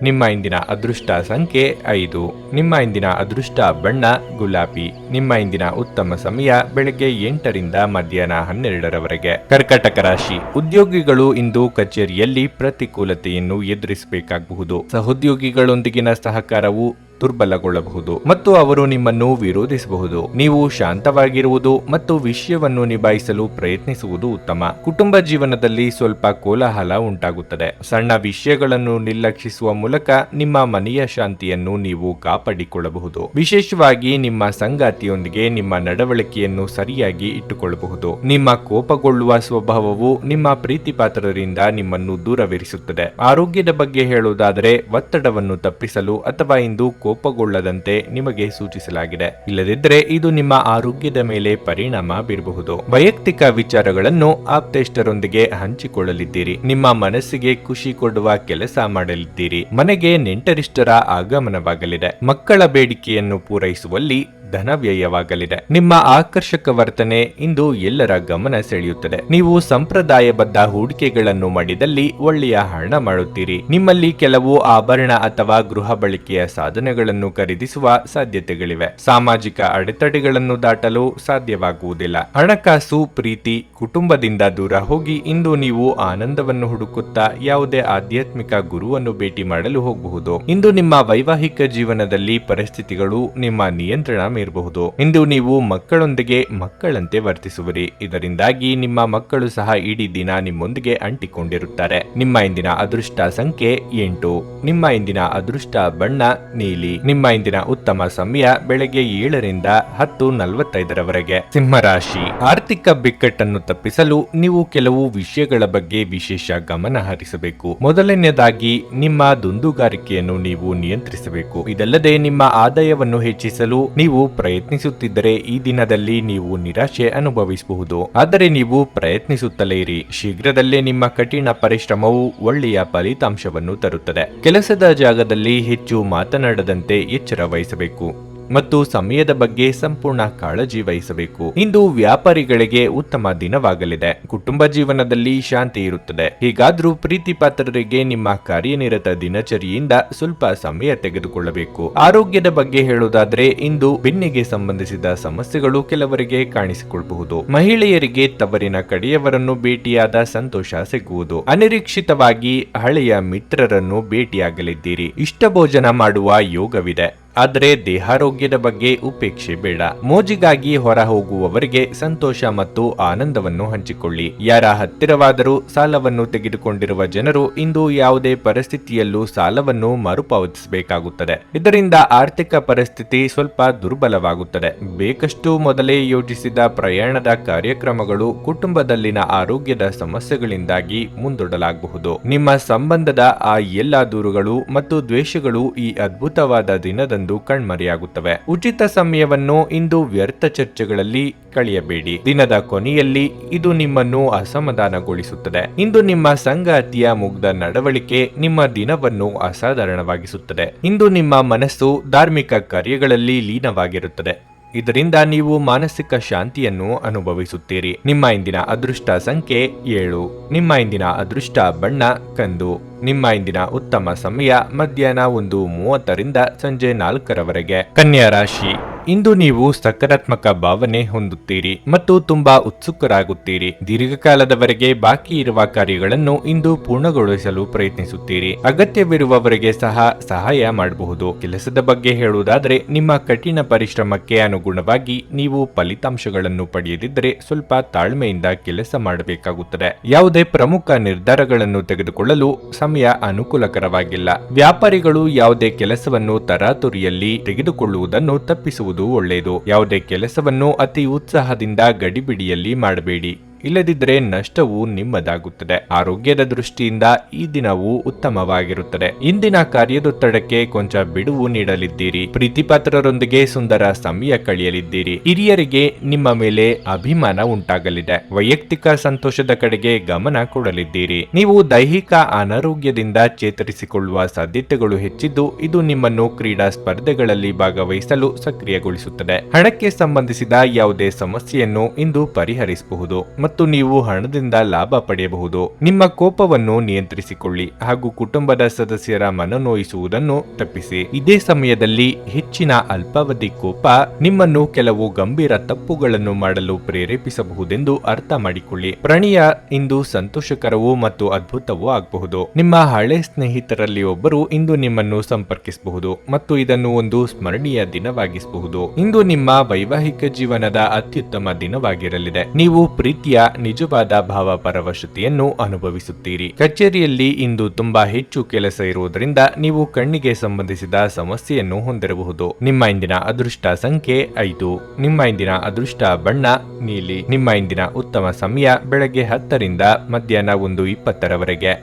ನಿಮ್ಮ ಇಂದಿನ ಅದೃಷ್ಟ ಸಂಖ್ಯೆ 5. ನಿಮ್ಮ ಇಂದಿನ ಅದೃಷ್ಟ ಬಣ್ಣ ಗುಲಾಬಿ. ನಿಮ್ಮ ಇಂದಿನ ಉತ್ತಮ ಸಮಯ ಬೆಳಗ್ಗೆ 8 ರಿಂದ ಮಧ್ಯಾಹ್ನ 12ರವರೆಗೆ. ಕರ್ಕಾಟಕ ರಾಶಿ, ಉದ್ಯೋಗಿಗಳು ಇಂದು ಕಚೇರಿಯಲ್ಲಿ ಪ್ರತಿಕೂಲತೆಯನ್ನು ಎದುರಿಸಬೇಕಾಗಬಹುದು. ಸಹೋದ್ಯೋಗಿಗಳೊಂದಿಗಿನ ಸಹಕಾರವು ದುರ್ಬಲಗೊಳ್ಳಬಹುದು ಮತ್ತು ಅವರು ನಿಮ್ಮನ್ನು ವಿರೋಧಿಸಬಹುದು. ನೀವು ಶಾಂತವಾಗಿರುವುದು ಮತ್ತು ವಿಷಯವನ್ನು ನಿಭಾಯಿಸಲು ಪ್ರಯತ್ನಿಸುವುದು ಉತ್ತಮ. ಕುಟುಂಬ ಜೀವನದಲ್ಲಿ ಸ್ವಲ್ಪ ಕೋಲಾಹಲ ಉಂಟಾಗುತ್ತದೆ. ಸಣ್ಣ ವಿಷಯಗಳನ್ನು ನಿರ್ಲಕ್ಷಿಸುವ ಮೂಲಕ ನಿಮ್ಮ ಮನೆಯ ಶಾಂತಿಯನ್ನು ನೀವು ಕಾಪಾಡಿಕೊಳ್ಳಬಹುದು. ವಿಶೇಷವಾಗಿ ನಿಮ್ಮ ಸಂಗಾತಿಯೊಂದಿಗೆ ನಿಮ್ಮ ನಡವಳಿಕೆಯನ್ನು ಸರಿಯಾಗಿ ಇಟ್ಟುಕೊಳ್ಳಬಹುದು. ನಿಮ್ಮ ಕೋಪಗೊಳ್ಳುವ ಸ್ವಭಾವವು ನಿಮ್ಮ ಪ್ರೀತಿಪಾತ್ರರಿಂದ ನಿಮ್ಮನ್ನು ದೂರವಿರಿಸುತ್ತದೆ. ಆರೋಗ್ಯದ ಬಗ್ಗೆ ಹೇಳುವುದಾದರೆ ಒತ್ತಡವನ್ನು ತಪ್ಪಿಸಲು ಅಥವಾ ಇಂದು ಕೋಪಗೊಳ್ಳದಂತೆ ನಿಮಗೆ ಸೂಚಿಸಲಾಗಿದೆ. ಇಲ್ಲದಿದ್ದರೆ ಇದು ನಿಮ್ಮ ಆರೋಗ್ಯದ ಮೇಲೆ ಪರಿಣಾಮ ಬೀರಬಹುದು. ವೈಯಕ್ತಿಕ ವಿಚಾರಗಳನ್ನು ಆಪ್ತೇಷ್ಟರೊಂದಿಗೆ ಹಂಚಿಕೊಳ್ಳಲಿದ್ದೀರಿ. ನಿಮ್ಮ ಮನಸ್ಸಿಗೆ ಖುಷಿ ಕೊಡುವ ಕೆಲಸ ಮಾಡಲಿದ್ದೀರಿ. ಮನೆಗೆ ನೆಂಟರಿಷ್ಟರ ಆಗಮನವಾಗಲಿದೆ. ಮಕ್ಕಳ ಬೇಡಿಕೆಯನ್ನು ಪೂರೈಸುವಲ್ಲಿ ಧನ ವ್ಯಯವಾಗಲಿದೆ. ನಿಮ್ಮ ಆಕರ್ಷಕ ವರ್ತನೆ ಇಂದು ಎಲ್ಲರ ಗಮನ ಸೆಳೆಯುತ್ತದೆ. ನೀವು ಸಂಪ್ರದಾಯಬದ್ಧ ಹೂಡಿಕೆಗಳನ್ನು ಮಾಡಿದಲ್ಲಿ ಒಳ್ಳೆಯ ಹಣ ಮಾಡುತ್ತೀರಿ. ನಿಮ್ಮಲ್ಲಿ ಕೆಲವು ಆಭರಣ ಅಥವಾ ಗೃಹ ಬಳಕೆಯ ಸಾಧನಗಳನ್ನು ಖರೀದಿಸುವ ಸಾಧ್ಯತೆಗಳಿವೆ. ಸಾಮಾಜಿಕ ಅಡೆತಡೆಗಳನ್ನು ದಾಟಲು ಸಾಧ್ಯವಾಗುವುದಿಲ್ಲ. ಹಣಕಾಸು, ಪ್ರೀತಿ, ಕುಟುಂಬದಿಂದ ದೂರ ಹೋಗಿ ಇಂದು ನೀವು ಆನಂದವನ್ನು ಹುಡುಕುತ್ತಾ ಯಾವುದೇ ಆಧ್ಯಾತ್ಮಿಕ ಗುರುವನ್ನು ಭೇಟಿ ಮಾಡಲು ಹೋಗಬಹುದು. ಇಂದು ನಿಮ್ಮ ವೈವಾಹಿಕ ಜೀವನದಲ್ಲಿ ಪರಿಸ್ಥಿತಿಗಳು ನಿಮ್ಮ ನಿಯಂತ್ರಣ ಇರಬಹುದು. ಇಂದು ನೀವು ಮಕ್ಕಳೊಂದಿಗೆ ಮಕ್ಕಳಂತೆ ವರ್ತಿಸುವಿರಿ. ಇದರಿಂದಾಗಿ ನಿಮ್ಮ ಮಕ್ಕಳು ಸಹ ಇಡೀ ದಿನ ನಿಮ್ಮೊಂದಿಗೆ ಅಂಟಿಕೊಂಡಿರುತ್ತಾರೆ. ನಿಮ್ಮ ಇಂದಿನ ಅದೃಷ್ಟ ಸಂಖ್ಯೆ 8. ನಿಮ್ಮ ಇಂದಿನ ಅದೃಷ್ಟ ಬಣ್ಣ ನೀಲಿ. ನಿಮ್ಮ ಇಂದಿನ ಉತ್ತಮ ಸಮಯ ಬೆಳಗ್ಗೆ 7 ರಿಂದ 10:45ರವರೆಗೆ. ಸಿಂಹರಾಶಿ, ಆರ್ಥಿಕ ಬಿಕ್ಕಟ್ಟನ್ನು ತಪ್ಪಿಸಲು ನೀವು ಕೆಲವು ವಿಷಯಗಳ ಬಗ್ಗೆ ವಿಶೇಷ ಗಮನ ಹರಿಸಬೇಕು. ಮೊದಲನೆಯದಾಗಿ ನಿಮ್ಮ ದುಂದುಗಾರಿಕೆಯನ್ನು ನೀವು ನಿಯಂತ್ರಿಸಬೇಕು. ಇದಲ್ಲದೆ ನಿಮ್ಮ ಆದಾಯವನ್ನು ಹೆಚ್ಚಿಸಲು ನೀವು ಪ್ರಯತ್ನಿಸುತ್ತಿದ್ದರೆ ಈ ದಿನದಲ್ಲಿ ನೀವು ನಿರಾಶೆ ಅನುಭವಿಸಬಹುದು. ಆದರೆ ನೀವು ಪ್ರಯತ್ನಿಸುತ್ತಲೇ ಇರಿ. ಶೀಘ್ರದಲ್ಲೇ ನಿಮ್ಮ ಕಠಿಣ ಪರಿಶ್ರಮವು ಒಳ್ಳೆಯ ಫಲಿತಾಂಶವನ್ನು ತರುತ್ತದೆ. ಕೆಲಸದ ಜಾಗದಲ್ಲಿ ಹೆಚ್ಚು ಮಾತನಾಡದಂತೆ ಎಚ್ಚರ ವಹಿಸಬೇಕು ಮತ್ತು ಸಮಯದ ಬಗ್ಗೆ ಸಂಪೂರ್ಣ ಕಾಳಜಿ ವಹಿಸಬೇಕು. ಇಂದು ವ್ಯಾಪಾರಿಗಳಿಗೆ ಉತ್ತಮ ದಿನವಾಗಲಿದೆ. ಕುಟುಂಬ ಜೀವನದಲ್ಲಿ ಶಾಂತಿ ಇರುತ್ತದೆ. ಹೀಗಾದ್ರೂ ಪ್ರೀತಿ ಪಾತ್ರರಿಗೆ ನಿಮ್ಮ ಕಾರ್ಯನಿರತ ದಿನಚರಿಯಿಂದ ಸ್ವಲ್ಪ ಸಮಯ ತೆಗೆದುಕೊಳ್ಳಬೇಕು. ಆರೋಗ್ಯದ ಬಗ್ಗೆ ಹೇಳುವುದಾದ್ರೆ ಇಂದು ಬೆನ್ನಿಗೆ ಸಂಬಂಧಿಸಿದ ಸಮಸ್ಯೆಗಳು ಕೆಲವರಿಗೆ ಕಾಣಿಸಿಕೊಳ್ಳಬಹುದು. ಮಹಿಳೆಯರಿಗೆ ತವರಿನ ಕಡೆಯವರನ್ನು ಭೇಟಿಯಾದ ಸಂತೋಷ ಸಿಗುವುದು. ಅನಿರೀಕ್ಷಿತವಾಗಿ ಹಳೆಯ ಮಿತ್ರರನ್ನು ಭೇಟಿಯಾಗಲಿದ್ದೀರಿ. ಇಷ್ಟ ಭೋಜನ ಮಾಡುವ ಯೋಗವಿದೆ. ಆದರೆ ದೇಹಾರೋಗ್ಯದ ಬಗ್ಗೆ ಉಪೇಕ್ಷೆ ಬೇಡ. ಮೋಜಿಗಾಗಿ ಹೊರ ಹೋಗುವವರಿಗೆ ಸಂತೋಷ ಮತ್ತು ಆನಂದವನ್ನು ಹಂಚಿಕೊಳ್ಳಿ. ಯಾರ ಹತ್ತಿರವಾದರೂ ಸಾಲವನ್ನು ತೆಗೆದುಕೊಂಡಿರುವ ಜನರು ಇಂದು ಯಾವುದೇ ಪರಿಸ್ಥಿತಿಯಲ್ಲೂ ಸಾಲವನ್ನು ಮರುಪಾವತಿಸಬೇಕಾಗುತ್ತದೆ. ಇದರಿಂದ ಆರ್ಥಿಕ ಪರಿಸ್ಥಿತಿ ಸ್ವಲ್ಪ ದುರ್ಬಲವಾಗುತ್ತದೆ. ಬೇಕಷ್ಟು ಮೊದಲೇ ಯೋಜಿಸಿದ ಪ್ರಯಾಣದ ಕಾರ್ಯಕ್ರಮಗಳು ಕುಟುಂಬದಲ್ಲಿನ ಆರೋಗ್ಯದ ಸಮಸ್ಯೆಗಳಿಂದಾಗಿ ಮುಂದೂಡಲಾಗಬಹುದು. ನಿಮ್ಮ ಸಂಬಂಧದ ಆ ಎಲ್ಲಾ ದೂರುಗಳು ಮತ್ತು ದ್ವೇಷಗಳು ಈ ಅದ್ಭುತವಾದ ದಿನದಂದು ಕಣ್ಮರೆಯಾಗುತ್ತವೆ. ಉಚಿತ ಸಮಯವನ್ನು ಇಂದು ವ್ಯರ್ಥ ಚರ್ಚೆಗಳಲ್ಲಿ ಕಳೆಯಬೇಡಿ. ದಿನದ ಕೊನೆಯಲ್ಲಿ ಇದು ನಿಮ್ಮನ್ನು ಅಸಮಾಧಾನಗೊಳಿಸುತ್ತದೆ. ಇಂದು ನಿಮ್ಮ ಸಂಗಾತಿಯ ಮುಗ್ಧ ನಡವಳಿಕೆ ನಿಮ್ಮ ದಿನವನ್ನು ಅಸಾಧಾರಣವಾಗಿಸುತ್ತದೆ. ಇಂದು ನಿಮ್ಮ ಮನಸ್ಸು ಧಾರ್ಮಿಕ ಕಾರ್ಯಗಳಲ್ಲಿ ಲೀನವಾಗಿರುತ್ತದೆ. ಇದರಿಂದ ನೀವು ಮಾನಸಿಕ ಶಾಂತಿಯನ್ನು ಅನುಭವಿಸುತ್ತೀರಿ. ನಿಮ್ಮ ಇಂದಿನ ಅದೃಷ್ಟ ಸಂಖ್ಯೆ 7. ನಿಮ್ಮ ಇಂದಿನ ಅದೃಷ್ಟ ಬಣ್ಣ ಕಂದು. ನಿಮ್ಮ ಇಂದಿನ ಉತ್ತಮ ಸಮಯ ಮಧ್ಯಾಹ್ನ 1:30ರಿಂದ ಸಂಜೆ 4ರವರೆಗೆ. ಕನ್ಯಾ ರಾಶಿ, ಇಂದು ನೀವು ಸಕಾರಾತ್ಮಕ ಭಾವನೆ ಹೊಂದುತ್ತೀರಿ ಮತ್ತು ತುಂಬಾ ಉತ್ಸುಕರಾಗುತ್ತೀರಿ. ದೀರ್ಘಕಾಲದವರೆಗೆ ಬಾಕಿ ಇರುವ ಕಾರ್ಯಗಳನ್ನು ಇಂದು ಪೂರ್ಣಗೊಳಿಸಲು ಪ್ರಯತ್ನಿಸುತ್ತೀರಿ. ಅಗತ್ಯವಿರುವವರಿಗೆ ಸಹ ಸಹಾಯ ಮಾಡಬಹುದು. ಕೆಲಸದ ಬಗ್ಗೆ ಹೇಳುವುದಾದರೆ ನಿಮ್ಮ ಕಠಿಣ ಪರಿಶ್ರಮಕ್ಕೆ ಅನುಗುಣವಾಗಿ ನೀವು ಫಲಿತಾಂಶಗಳನ್ನು ಪಡೆಯದಿದ್ದರೆ ಸ್ವಲ್ಪ ತಾಳ್ಮೆಯಿಂದ ಕೆಲಸ ಮಾಡಬೇಕಾಗುತ್ತದೆ. ಯಾವುದೇ ಪ್ರಮುಖ ನಿರ್ಧಾರಗಳನ್ನು ತೆಗೆದುಕೊಳ್ಳಲು ಸಮಯ ಅನುಕೂಲಕರವಾಗಿಲ್ಲ. ವ್ಯಾಪಾರಿಗಳು ಯಾವುದೇ ಕೆಲಸವನ್ನು ತರಾತುರಿಯಲ್ಲಿ ತೆಗೆದುಕೊಳ್ಳುವುದನ್ನು ತಪ್ಪಿಸುವುದು ಒಳ್ಳೆಯದು. ಯಾವುದೇ ಕೆಲಸವನ್ನು ಅತಿ ಉತ್ಸಾಹದಿಂದ ಗಡಿಬಿಡಿಯಲ್ಲಿ ಮಾಡಬೇಡಿ. ಇಲ್ಲದಿದ್ದರೆ ನಷ್ಟವು ನಿಮ್ಮದಾಗುತ್ತದೆ. ಆರೋಗ್ಯದ ದೃಷ್ಟಿಯಿಂದ ಈ ದಿನವು ಉತ್ತಮವಾಗಿರುತ್ತದೆ. ಇಂದಿನ ಕಾರ್ಯದೊತ್ತಡಕ್ಕೆ ಕೊಂಚ ಬಿಡುವು ನೀಡಲಿದ್ದೀರಿ. ಪ್ರೀತಿಪಾತ್ರರೊಂದಿಗೆ ಸುಂದರ ಸಮಯ ಕಳೆಯಲಿದ್ದೀರಿ. ಹಿರಿಯರಿಗೆ ನಿಮ್ಮ ಮೇಲೆ ಅಭಿಮಾನ ಉಂಟಾಗಲಿದೆ. ವೈಯಕ್ತಿಕ ಸಂತೋಷದ ಕಡೆಗೆ ಗಮನ ಕೊಡಲಿದ್ದೀರಿ. ನೀವು ದೈಹಿಕ ಅನಾರೋಗ್ಯದಿಂದ ಚೇತರಿಸಿಕೊಳ್ಳುವ ಸಾಧ್ಯತೆಗಳು ಹೆಚ್ಚಿದ್ದು ಇದು ನಿಮ್ಮನ್ನು ಕ್ರೀಡಾ ಸ್ಪರ್ಧೆಗಳಲ್ಲಿ ಭಾಗವಹಿಸಲು ಸಕ್ರಿಯಗೊಳಿಸುತ್ತದೆ. ಹಣಕ್ಕೆ ಸಂಬಂಧಿಸಿದ ಯಾವುದೇ ಸಮಸ್ಯೆಯನ್ನು ಇಂದು ಪರಿಹರಿಸಬಹುದು ಮತ್ತು ನೀವು ಹಣದಿಂದ ಲಾಭ ಪಡೆಯಬಹುದು. ನಿಮ್ಮ ಕೋಪವನ್ನು ನಿಯಂತ್ರಿಸಿಕೊಳ್ಳಿ ಹಾಗೂ ಕುಟುಂಬದ ಸದಸ್ಯರ ಮನನೋಯಿಸುವುದನ್ನು ತಪ್ಪಿಸಿ. ಇದೇ ಸಮಯದಲ್ಲಿ ಹೆಚ್ಚಿನ ಅಲ್ಪಾವಧಿ ಕೋಪ ನಿಮ್ಮನ್ನು ಕೆಲವು ಗಂಭೀರ ತಪ್ಪುಗಳನ್ನು ಮಾಡಲು ಪ್ರೇರೇಪಿಸಬಹುದೆಂದು ಅರ್ಥ ಮಾಡಿಕೊಳ್ಳಿ. ಪ್ರಣಯ ಇಂದು ಸಂತೋಷಕರವೂ ಮತ್ತು ಅದ್ಭುತವೂ ಆಗಬಹುದು. ನಿಮ್ಮ ಹಳೆ ಸ್ನೇಹಿತರಲ್ಲಿ ಒಬ್ಬರು ಇಂದು ನಿಮ್ಮನ್ನು ಸಂಪರ್ಕಿಸಬಹುದು ಮತ್ತು ಇದನ್ನು ಒಂದು ಸ್ಮರಣೀಯ ದಿನವಾಗಿಸಬಹುದು. ಇಂದು ನಿಮ್ಮ ವೈವಾಹಿಕ ಜೀವನದ ಅತ್ಯುತ್ತಮ ದಿನವಾಗಿರಲಿದೆ. ನೀವು ಪ್ರೀತಿಯ ನಿಜವಾದ ಭಾವ ಪರವಶತೆಯನ್ನು ಅನುಭವಿಸುತ್ತೀರಿ. ಕಚೇರಿಯಲ್ಲಿ ಇಂದು ತುಂಬಾ ಹೆಚ್ಚು ಕೆಲಸ ಇರುವುದರಿಂದ ನೀವು ಕಣ್ಣಿಗೆ ಸಂಬಂಧಿಸಿದ ಸಮಸ್ಯೆಯನ್ನು ಹೊಂದಿರಬಹುದು. ನಿಮ್ಮ ಇಂದಿನ ಅದೃಷ್ಟ ಸಂಖ್ಯೆ 5. ನಿಮ್ಮ ಇಂದಿನ ಅದೃಷ್ಟ ಬಣ್ಣ ನೀಲಿ. ನಿಮ್ಮ ಇಂದಿನ ಉತ್ತಮ ಸಮಯ ಬೆಳಗ್ಗೆ 10ರಿಂದ ಮಧ್ಯಾಹ್ನ 1:20ರವರೆಗೆ.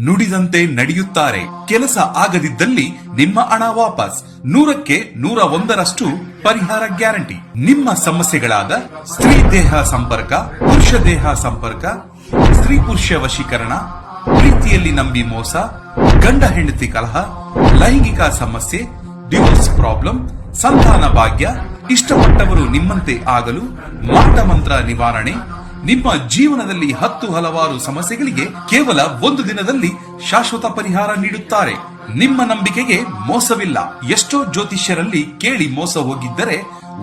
ನುಡಿದಂತೆ ನಡೆಯುತ್ತಾರೆ. ಕೆಲಸ ಆಗದಿದ್ದಲ್ಲಿ ನಿಮ್ಮ ಹಣ ವಾಪಸ್. 100ಕ್ಕೆ 101ರಷ್ಟು ಪರಿಹಾರ ಗ್ಯಾರಂಟಿ. ನಿಮ್ಮ ಸಮಸ್ಯೆಗಳಾದ ಸ್ತ್ರೀ ದೇಹ ಸಂಪರ್ಕ, ಪುರುಷ ದೇಹ ಸಂಪರ್ಕ, ಸ್ತ್ರೀ ಪುರುಷ ವಶೀಕರಣ, ಪ್ರೀತಿಯಲ್ಲಿ ನಂಬಿ ಮೋಸ, ಗಂಡ ಹೆಂಡತಿ ಕಲಹ, ಲೈಂಗಿಕ ಸಮಸ್ಯೆ, ಡಿವೋರ್ಸ್ ಪ್ರಾಬ್ಲಮ್, ಸಂತಾನ ಭಾಗ್ಯ, ಇಷ್ಟಪಟ್ಟವರು ನಿಮ್ಮಂತೆ ಆಗಲು, ಮಾಟ ಮಂತ್ರ ನಿವಾರಣೆ, ನಿಮ್ಮ ಜೀವನದಲ್ಲಿ 10 ಹಲವಾರು ಸಮಸ್ಯೆಗಳಿಗೆ ಕೇವಲ 1 ದಿನದಲ್ಲಿ ಶಾಶ್ವತ ಪರಿಹಾರ ನೀಡುತ್ತಾರೆ. ನಿಮ್ಮ ನಂಬಿಕೆಗೆ ಮೋಸವಿಲ್ಲ. ಎಷ್ಟೋ ಜ್ಯೋತಿಷ್ಯರಲ್ಲಿ ಕೇಳಿ ಮೋಸ ಹೋಗಿದ್ದರೆ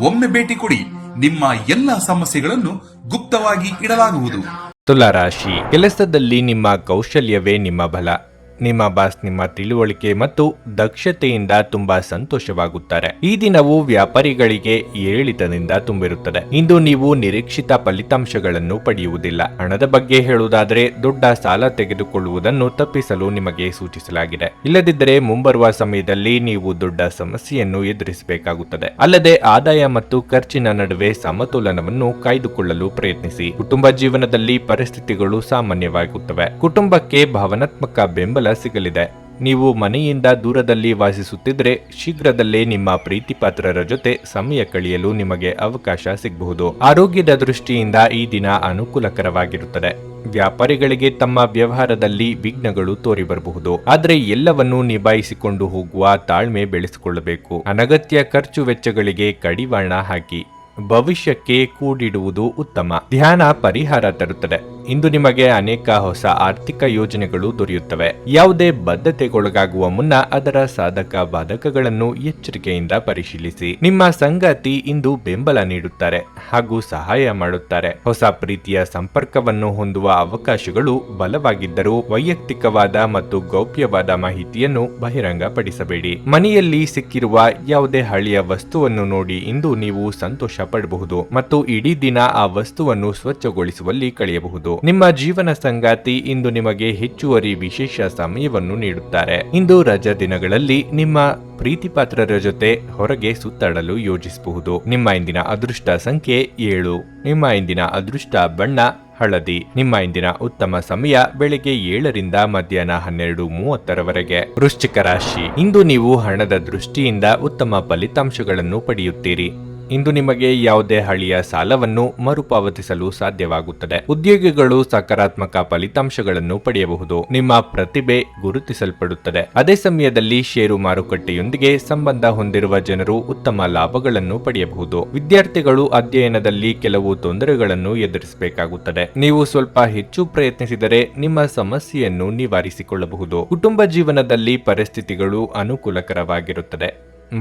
ಒಮ್ಮೆ ಭೇಟಿ ಕೊಡಿ. ನಿಮ್ಮ ಎಲ್ಲಾ ಸಮಸ್ಯೆಗಳನ್ನು ಗುಪ್ತವಾಗಿ ಇಡಲಾಗುವುದು. ತುಲಾ ರಾಶಿ, ಕೆಲಸದಲ್ಲಿ ನಿಮ್ಮ ಕೌಶಲ್ಯವೇ ನಿಮ್ಮ ಬಲ. ನಿಮ್ಮ ಬಾಸ್ ನಿಮ್ಮ ತಿಳುವಳಿಕೆ ಮತ್ತು ದಕ್ಷತೆಯಿಂದ ತುಂಬಾ ಸಂತೋಷವಾಗುತ್ತಾರೆ. ಈ ದಿನವು ವ್ಯಾಪಾರಿಗಳಿಗೆ ಏರಿಳಿತದಿಂದ ತುಂಬಿರುತ್ತದೆ. ಇಂದು ನೀವು ನಿರೀಕ್ಷಿತ ಫಲಿತಾಂಶಗಳನ್ನು ಪಡೆಯುವುದಿಲ್ಲ. ಹಣದ ಬಗ್ಗೆ ಹೇಳುವುದಾದರೆ ದೊಡ್ಡ ಸಾಲ ತೆಗೆದುಕೊಳ್ಳುವುದನ್ನು ತಪ್ಪಿಸಲು ನಿಮಗೆ ಸೂಚಿಸಲಾಗಿದೆ. ಇಲ್ಲದಿದ್ದರೆ ಮುಂಬರುವ ಸಮಯದಲ್ಲಿ ನೀವು ದೊಡ್ಡ ಸಮಸ್ಯೆಯನ್ನು ಎದುರಿಸಬೇಕಾಗುತ್ತದೆ. ಅಲ್ಲದೆ ಆದಾಯ ಮತ್ತು ಖರ್ಚಿನ ನಡುವೆ ಸಮತೋಲನವನ್ನು ಕಾಯ್ದುಕೊಳ್ಳಲು ಪ್ರಯತ್ನಿಸಿ. ಕುಟುಂಬ ಜೀವನದಲ್ಲಿ ಪರಿಸ್ಥಿತಿಗಳು ಸಾಮಾನ್ಯವಾಗುತ್ತವೆ. ಕುಟುಂಬಕ್ಕೆ ಭಾವನಾತ್ಮಕ ಬೆಂಬಲ ಸಿಗಲಿದೆ. ನೀವು ಮನೆಯಿಂದ ದೂರದಲ್ಲಿ ವಾಸಿಸುತ್ತಿದ್ದರೆ ಶೀಘ್ರದಲ್ಲೇ ನಿಮ್ಮ ಪ್ರೀತಿಪಾತ್ರರ ಜೊತೆ ಸಮಯ ಕಳೆಯಲು ನಿಮಗೆ ಅವಕಾಶ ಸಿಗಬಹುದು. ಆರೋಗ್ಯದ ದೃಷ್ಟಿಯಿಂದ ಈ ದಿನ ಅನುಕೂಲಕರವಾಗಿರುತ್ತದೆ. ವ್ಯಾಪಾರಿಗಳಿಗೆ ತಮ್ಮ ವ್ಯವಹಾರದಲ್ಲಿ ವಿಘ್ನಗಳು ತೋರಿ ಬರಬಹುದು. ಆದರೆ ಎಲ್ಲವನ್ನೂ ನಿಭಾಯಿಸಿಕೊಂಡು ಹೋಗುವ ತಾಳ್ಮೆ ಬೆಳೆಸಿಕೊಳ್ಳಬೇಕು. ಅನಗತ್ಯ ಖರ್ಚು ವೆಚ್ಚಗಳಿಗೆ ಕಡಿವಾಣ ಹಾಕಿ. ಭವಿಷ್ಯಕ್ಕೆ ಕೂಡಿಡುವುದು ಉತ್ತಮ. ಧ್ಯಾನ ಪರಿಹಾರ ತರುತ್ತದೆ. ಇಂದು ನಿಮಗೆ ಅನೇಕ ಹೊಸ ಆರ್ಥಿಕ ಯೋಜನೆಗಳು ದೊರೆಯುತ್ತವೆ. ಯಾವುದೇ ಬದ್ಧತೆಗೊಳಗಾಗುವ ಮುನ್ನ ಅದರ ಸಾಧಕ ಬಾಧಕಗಳನ್ನು ಎಚ್ಚರಿಕೆಯಿಂದ ಪರಿಶೀಲಿಸಿ. ನಿಮ್ಮ ಸಂಗಾತಿ ಇಂದು ಬೆಂಬಲ ನೀಡುತ್ತಾರೆ ಹಾಗೂ ಸಹಾಯ ಮಾಡುತ್ತಾರೆ. ಹೊಸ ಪ್ರೀತಿಯ ಸಂಪರ್ಕವನ್ನು ಹೊಂದುವ ಅವಕಾಶಗಳು ಬಲವಾಗಿದ್ದರೂ ವೈಯಕ್ತಿಕವಾದ ಮತ್ತು ಗೌಪ್ಯವಾದ ಮಾಹಿತಿಯನ್ನು ಬಹಿರಂಗಪಡಿಸಬೇಡಿ. ಮನೆಯಲ್ಲಿ ಸಿಕ್ಕಿರುವ ಯಾವುದೇ ಹಳೆಯ ವಸ್ತುವನ್ನು ನೋಡಿ ಇಂದು ನೀವು ಸಂತೋಷ ಪಡಬಹುದು ಮತ್ತು ಇಡೀ ದಿನ ಆ ವಸ್ತುವನ್ನು ಸ್ವಚ್ಛಗೊಳಿಸುವಲ್ಲಿ ಕಳೆಯಬಹುದು. ನಿಮ್ಮ ಜೀವನ ಸಂಗಾತಿ ಇಂದು ನಿಮಗೆ ಹೆಚ್ಚುವರಿ ವಿಶೇಷ ಸಮಯವನ್ನು ನೀಡುತ್ತಾರೆ. ಇಂದು ರಜಾ ದಿನಗಳಲ್ಲಿ ನಿಮ್ಮ ಪ್ರೀತಿಪಾತ್ರರ ಜೊತೆ ಹೊರಗೆ ಸುತ್ತಾಡಲು ಯೋಜಿಸಬಹುದು. ನಿಮ್ಮ ಇಂದಿನ ಅದೃಷ್ಟ ಸಂಖ್ಯೆ 7. ನಿಮ್ಮ ಇಂದಿನ ಅದೃಷ್ಟ ಬಣ್ಣ ಹಳದಿ. ನಿಮ್ಮ ಇಂದಿನ ಉತ್ತಮ ಸಮಯ ಬೆಳಿಗ್ಗೆ 7 ರಿಂದ ಮಧ್ಯಾಹ್ನ 12:30 ವೃಶ್ಚಿಕ ರಾಶಿ. ಇಂದು ನೀವು ಹಣದ ದೃಷ್ಟಿಯಿಂದ ಉತ್ತಮ ಫಲಿತಾಂಶಗಳನ್ನು ಪಡೆಯುತ್ತೀರಿ. ಇಂದು ನಿಮಗೆ ಯಾವುದೇ ಹಳೆಯ ಸಾಲವನ್ನು ಮರುಪಾವತಿಸಲು ಸಾಧ್ಯವಾಗುತ್ತದೆ. ಉದ್ಯೋಗಿಗಳು ಸಕಾರಾತ್ಮಕ ಫಲಿತಾಂಶಗಳನ್ನು ಪಡೆಯಬಹುದು. ನಿಮ್ಮ ಪ್ರತಿಭೆ ಗುರುತಿಸಲ್ಪಡುತ್ತದೆ. ಅದೇ ಸಮಯದಲ್ಲಿ ಷೇರು ಮಾರುಕಟ್ಟೆಯೊಂದಿಗೆ ಸಂಬಂಧ ಹೊಂದಿರುವ ಜನರು ಉತ್ತಮ ಲಾಭಗಳನ್ನು ಪಡೆಯಬಹುದು. ವಿದ್ಯಾರ್ಥಿಗಳು ಅಧ್ಯಯನದಲ್ಲಿ ಕೆಲವು ತೊಂದರೆಗಳನ್ನು ಎದುರಿಸಬೇಕಾಗುತ್ತದೆ. ನೀವು ಸ್ವಲ್ಪ ಹೆಚ್ಚು ಪ್ರಯತ್ನಿಸಿದರೆ ನಿಮ್ಮ ಸಮಸ್ಯೆಯನ್ನು ನಿವಾರಿಸಿಕೊಳ್ಳಬಹುದು. ಕುಟುಂಬ ಜೀವನದಲ್ಲಿ ಪರಿಸ್ಥಿತಿಗಳು ಅನುಕೂಲಕರವಾಗಿರುತ್ತದೆ.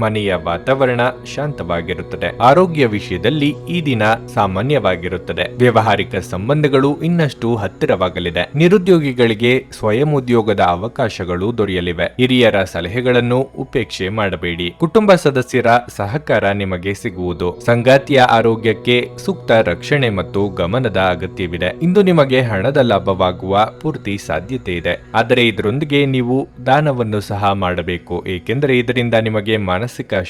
ಮನೆಯ ವಾತಾವರಣ ಶಾಂತವಾಗಿರುತ್ತದೆ. ಆರೋಗ್ಯ ವಿಷಯದಲ್ಲಿ ಈ ದಿನ ಸಾಮಾನ್ಯವಾಗಿರುತ್ತದೆ. ವ್ಯಾವಹಾರಿಕ ಸಂಬಂಧಗಳು ಇನ್ನಷ್ಟು ಹತ್ತಿರವಾಗಲಿದೆ. ನಿರುದ್ಯೋಗಿಗಳಿಗೆ ಸ್ವಯಂ ಉದ್ಯೋಗದ ಅವಕಾಶಗಳು ದೊರೆಯಲಿವೆ. ಹಿರಿಯರ ಸಲಹೆಗಳನ್ನು ಉಪೇಕ್ಷೆ ಮಾಡಬೇಡಿ. ಕುಟುಂಬ ಸದಸ್ಯರ ಸಹಕಾರ ನಿಮಗೆ ಸಿಗುವುದು. ಸಂಗಾತಿಯ ಆರೋಗ್ಯಕ್ಕೆ ಸೂಕ್ತ ರಕ್ಷಣೆ ಮತ್ತು ಗಮನದ ಅಗತ್ಯವಿದೆ. ಇಂದು ನಿಮಗೆ ಹಣದ ಲಾಭವಾಗುವ ಪೂರ್ತಿ ಸಾಧ್ಯತೆ ಇದೆ. ಆದರೆ ಇದರೊಂದಿಗೆ ನೀವು ದಾನವನ್ನು ಸಹ ಮಾಡಬೇಕು, ಏಕೆಂದರೆ ಇದರಿಂದ ನಿಮಗೆ ಮಾನಸಿಕ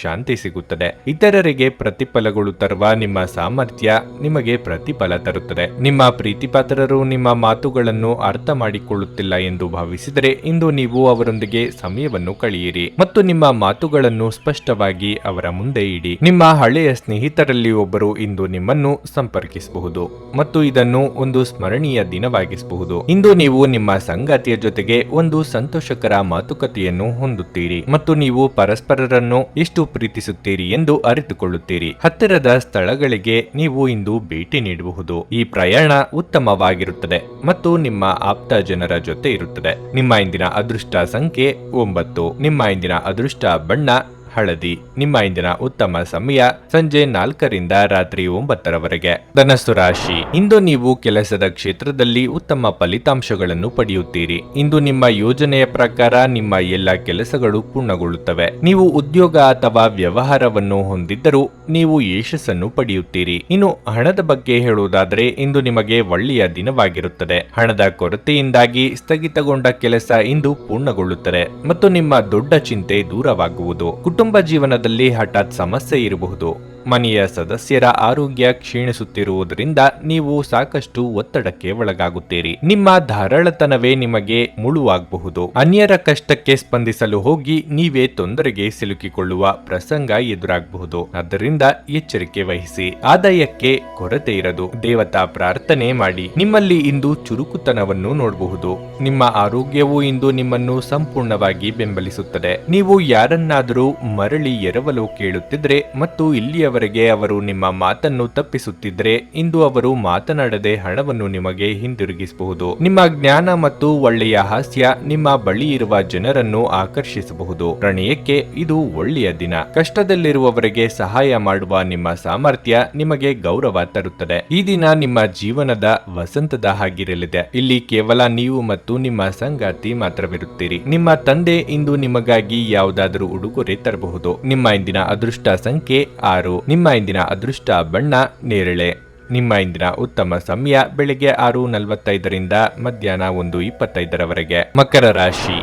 ಶಾಂತಿ ಸಿಗುತ್ತದೆ. ಇತರರಿಗೆ ಪ್ರತಿಫಲಗಳು ತರುವ ನಿಮ್ಮ ಸಾಮರ್ಥ್ಯ ನಿಮಗೆ ಪ್ರತಿಫಲ ತರುತ್ತದೆ. ನಿಮ್ಮ ಪ್ರೀತಿಪಾತ್ರರು ನಿಮ್ಮ ಮಾತುಗಳನ್ನು ಅರ್ಥ ಮಾಡಿಕೊಳ್ಳುತ್ತಿಲ್ಲ ಎಂದು ಭಾವಿಸಿದರೆ ಇಂದು ನೀವು ಅವರೊಂದಿಗೆ ಸಮಯವನ್ನು ಕಳೆಯಿರಿ ಮತ್ತು ನಿಮ್ಮ ಮಾತುಗಳನ್ನು ಸ್ಪಷ್ಟವಾಗಿ ಅವರ ಮುಂದೆ ಇಡಿ. ನಿಮ್ಮ ಹಳೆಯ ಸ್ನೇಹಿತರಲ್ಲಿ ಒಬ್ಬರು ಇಂದು ನಿಮ್ಮನ್ನು ಸಂಪರ್ಕಿಸಬಹುದು ಮತ್ತು ಇದನ್ನು ಒಂದು ಸ್ಮರಣೀಯ ದಿನವಾಗಿಸಬಹುದು. ಇಂದು ನೀವು ನಿಮ್ಮ ಸಂಗಾತಿಯ ಜೊತೆಗೆ ಒಂದು ಸಂತೋಷಕರ ಮಾತುಕತೆಯನ್ನು ಹೊಂದುತ್ತೀರಿ ಮತ್ತು ನೀವು ಪರಸ್ಪರರನ್ನು ಎಷ್ಟು ಪ್ರೀತಿಸುತ್ತೀರಿ ಎಂದು ಅರಿತುಕೊಳ್ಳುತ್ತೀರಿ. ಹತ್ತಿರದ ಸ್ಥಳಗಳಿಗೆ ನೀವು ಇಂದು ಭೇಟಿ ನೀಡಬಹುದು. ಈ ಪ್ರಯಾಣ ಉತ್ತಮವಾಗಿರುತ್ತದೆ ಮತ್ತು ನಿಮ್ಮ ಆಪ್ತ ಜನರ ಜೊತೆ ಇರುತ್ತದೆ. ನಿಮ್ಮ ಇಂದಿನ ಅದೃಷ್ಟ ಸಂಖ್ಯೆ 9. ನಿಮ್ಮ ಇಂದಿನ ಅದೃಷ್ಟ ಬಣ್ಣ ಹಳದಿ. ನಿಮ್ಮ ಇಂದಿನ ಉತ್ತಮ ಸಮಯ ಸಂಜೆ 4 ರಿಂದ ರಾತ್ರಿ 9 ಧನಸ್ಸು ರಾಶಿ. ಇಂದು ನೀವು ಕೆಲಸದ ಕ್ಷೇತ್ರದಲ್ಲಿ ಉತ್ತಮ ಫಲಿತಾಂಶಗಳನ್ನು ಪಡೆಯುತ್ತೀರಿ. ಇಂದು ನಿಮ್ಮ ಯೋಜನೆಯ ಪ್ರಕಾರ ನಿಮ್ಮ ಎಲ್ಲ ಕೆಲಸಗಳು ಪೂರ್ಣಗೊಳ್ಳುತ್ತವೆ. ನೀವು ಉದ್ಯೋಗ ಅಥವಾ ವ್ಯವಹಾರವನ್ನು ಹೊಂದಿದ್ದರೂ ನೀವು ಯಶಸ್ಸನ್ನು ಪಡೆಯುತ್ತೀರಿ. ಇನ್ನು ಹಣದ ಬಗ್ಗೆ ಹೇಳುವುದಾದರೆ ಇಂದು ನಿಮಗೆ ಒಳ್ಳೆಯ ದಿನವಾಗಿರುತ್ತದೆ. ಹಣದ ಕೊರತೆಯಿಂದಾಗಿ ಸ್ಥಗಿತಗೊಂಡ ಕೆಲಸ ಇಂದು ಪೂರ್ಣಗೊಳ್ಳುತ್ತದೆ ಮತ್ತು ನಿಮ್ಮ ದೊಡ್ಡ ಚಿಂತೆ ದೂರವಾಗುವುದು. ಕುಟುಂಬ ಜೀವನದಲ್ಲಿ ಹಠಾತ್ ಸಮಸ್ಯೆ ಇರಬಹುದು. ಮನೆಯ ಸದಸ್ಯರ ಆರೋಗ್ಯ ಕ್ಷೀಣಿಸುತ್ತಿರುವುದರಿಂದ ನೀವು ಸಾಕಷ್ಟು ಒತ್ತಡಕ್ಕೆ ಒಳಗಾಗುತ್ತೀರಿ. ನಿಮ್ಮ ಧಾರಾಳತನವೇ ನಿಮಗೆ ಮುಳುವಾಗಬಹುದು. ಅನ್ಯರ ಕಷ್ಟಕ್ಕೆ ಸ್ಪಂದಿಸಲು ಹೋಗಿ ನೀವೇ ತೊಂದರೆಗೆ ಸಿಲುಕಿಕೊಳ್ಳುವ ಪ್ರಸಂಗ ಎದುರಾಗಬಹುದು. ಆದ್ದರಿಂದ ಎಚ್ಚರಿಕೆ ವಹಿಸಿ. ಆದಾಯಕ್ಕೆ ಕೊರತೆ ಇರದು. ದೇವತಾ ಪ್ರಾರ್ಥನೆ ಮಾಡಿ. ನಿಮ್ಮಲ್ಲಿ ಇಂದು ಚುರುಕುತನವನ್ನು ನೋಡಬಹುದು. ನಿಮ್ಮ ಆರೋಗ್ಯವು ಇಂದು ನಿಮ್ಮನ್ನು ಸಂಪೂರ್ಣವಾಗಿ ಬೆಂಬಲಿಸುತ್ತದೆ. ನೀವು ಯಾರನ್ನಾದರೂ ಮರಳಿ ಎರವಲು ಕೇಳುತ್ತಿದ್ರೆ ಮತ್ತು ಇಲ್ಲಿಯವರೆಗೆ ಅವರು ನಿಮ್ಮ ಮಾತನ್ನು ತಪ್ಪಿಸುತ್ತಿದ್ರೆ ಇಂದು ಅವರು ಮಾತನಾಡದೆ ಹಣವನ್ನು ನಿಮಗೆ ಹಿಂದಿರುಗಿಸಬಹುದು. ನಿಮ್ಮ ಜ್ಞಾನ ಮತ್ತು ಒಳ್ಳೆಯ ಹಾಸ್ಯ ನಿಮ್ಮ ಬಳಿ ಇರುವ ಜನರನ್ನು ಆಕರ್ಷಿಸಬಹುದು. ಪ್ರಣಯಕ್ಕೆ ಇದು ಒಳ್ಳೆಯ ದಿನ. ಕಷ್ಟದಲ್ಲಿರುವವರಿಗೆ ಸಹಾಯ ಮಾಡುವ ನಿಮ್ಮ ಸಾಮರ್ಥ್ಯ ನಿಮಗೆ ಗೌರವ ತರುತ್ತದೆ. ಈ ದಿನ ನಿಮ್ಮ ಜೀವನದ ವಸಂತದ ಹಾಗಿರಲಿದೆ. ಇಲ್ಲಿ ಕೇವಲ ನೀವು ಮತ್ತು ನಿಮ್ಮ ಸಂಗಾತಿ ಮಾತ್ರವಿರುತ್ತೀರಿ. ನಿಮ್ಮ ತಂದೆ ಇಂದು ನಿಮಗಾಗಿ ಯಾವುದಾದರೂ ಉಡುಗೊರೆ ತರಬಹುದು. ನಿಮ್ಮ ಇಂದಿನ ಅದೃಷ್ಟ ಸಂಖ್ಯೆ 6. ನಿಮ್ಮ ಇಂದಿನ ಅದೃಷ್ಟ ಬಣ್ಣ ನೇರಳೆ. ನಿಮ್ಮ ಇಂದಿನ ಉತ್ತಮ ಸಮಯ ಬೆಳಿಗ್ಗೆ 6:45 ರಿಂದ ಮಧ್ಯಾಹ್ನ 1:25 ಮಕರ ರಾಶಿ.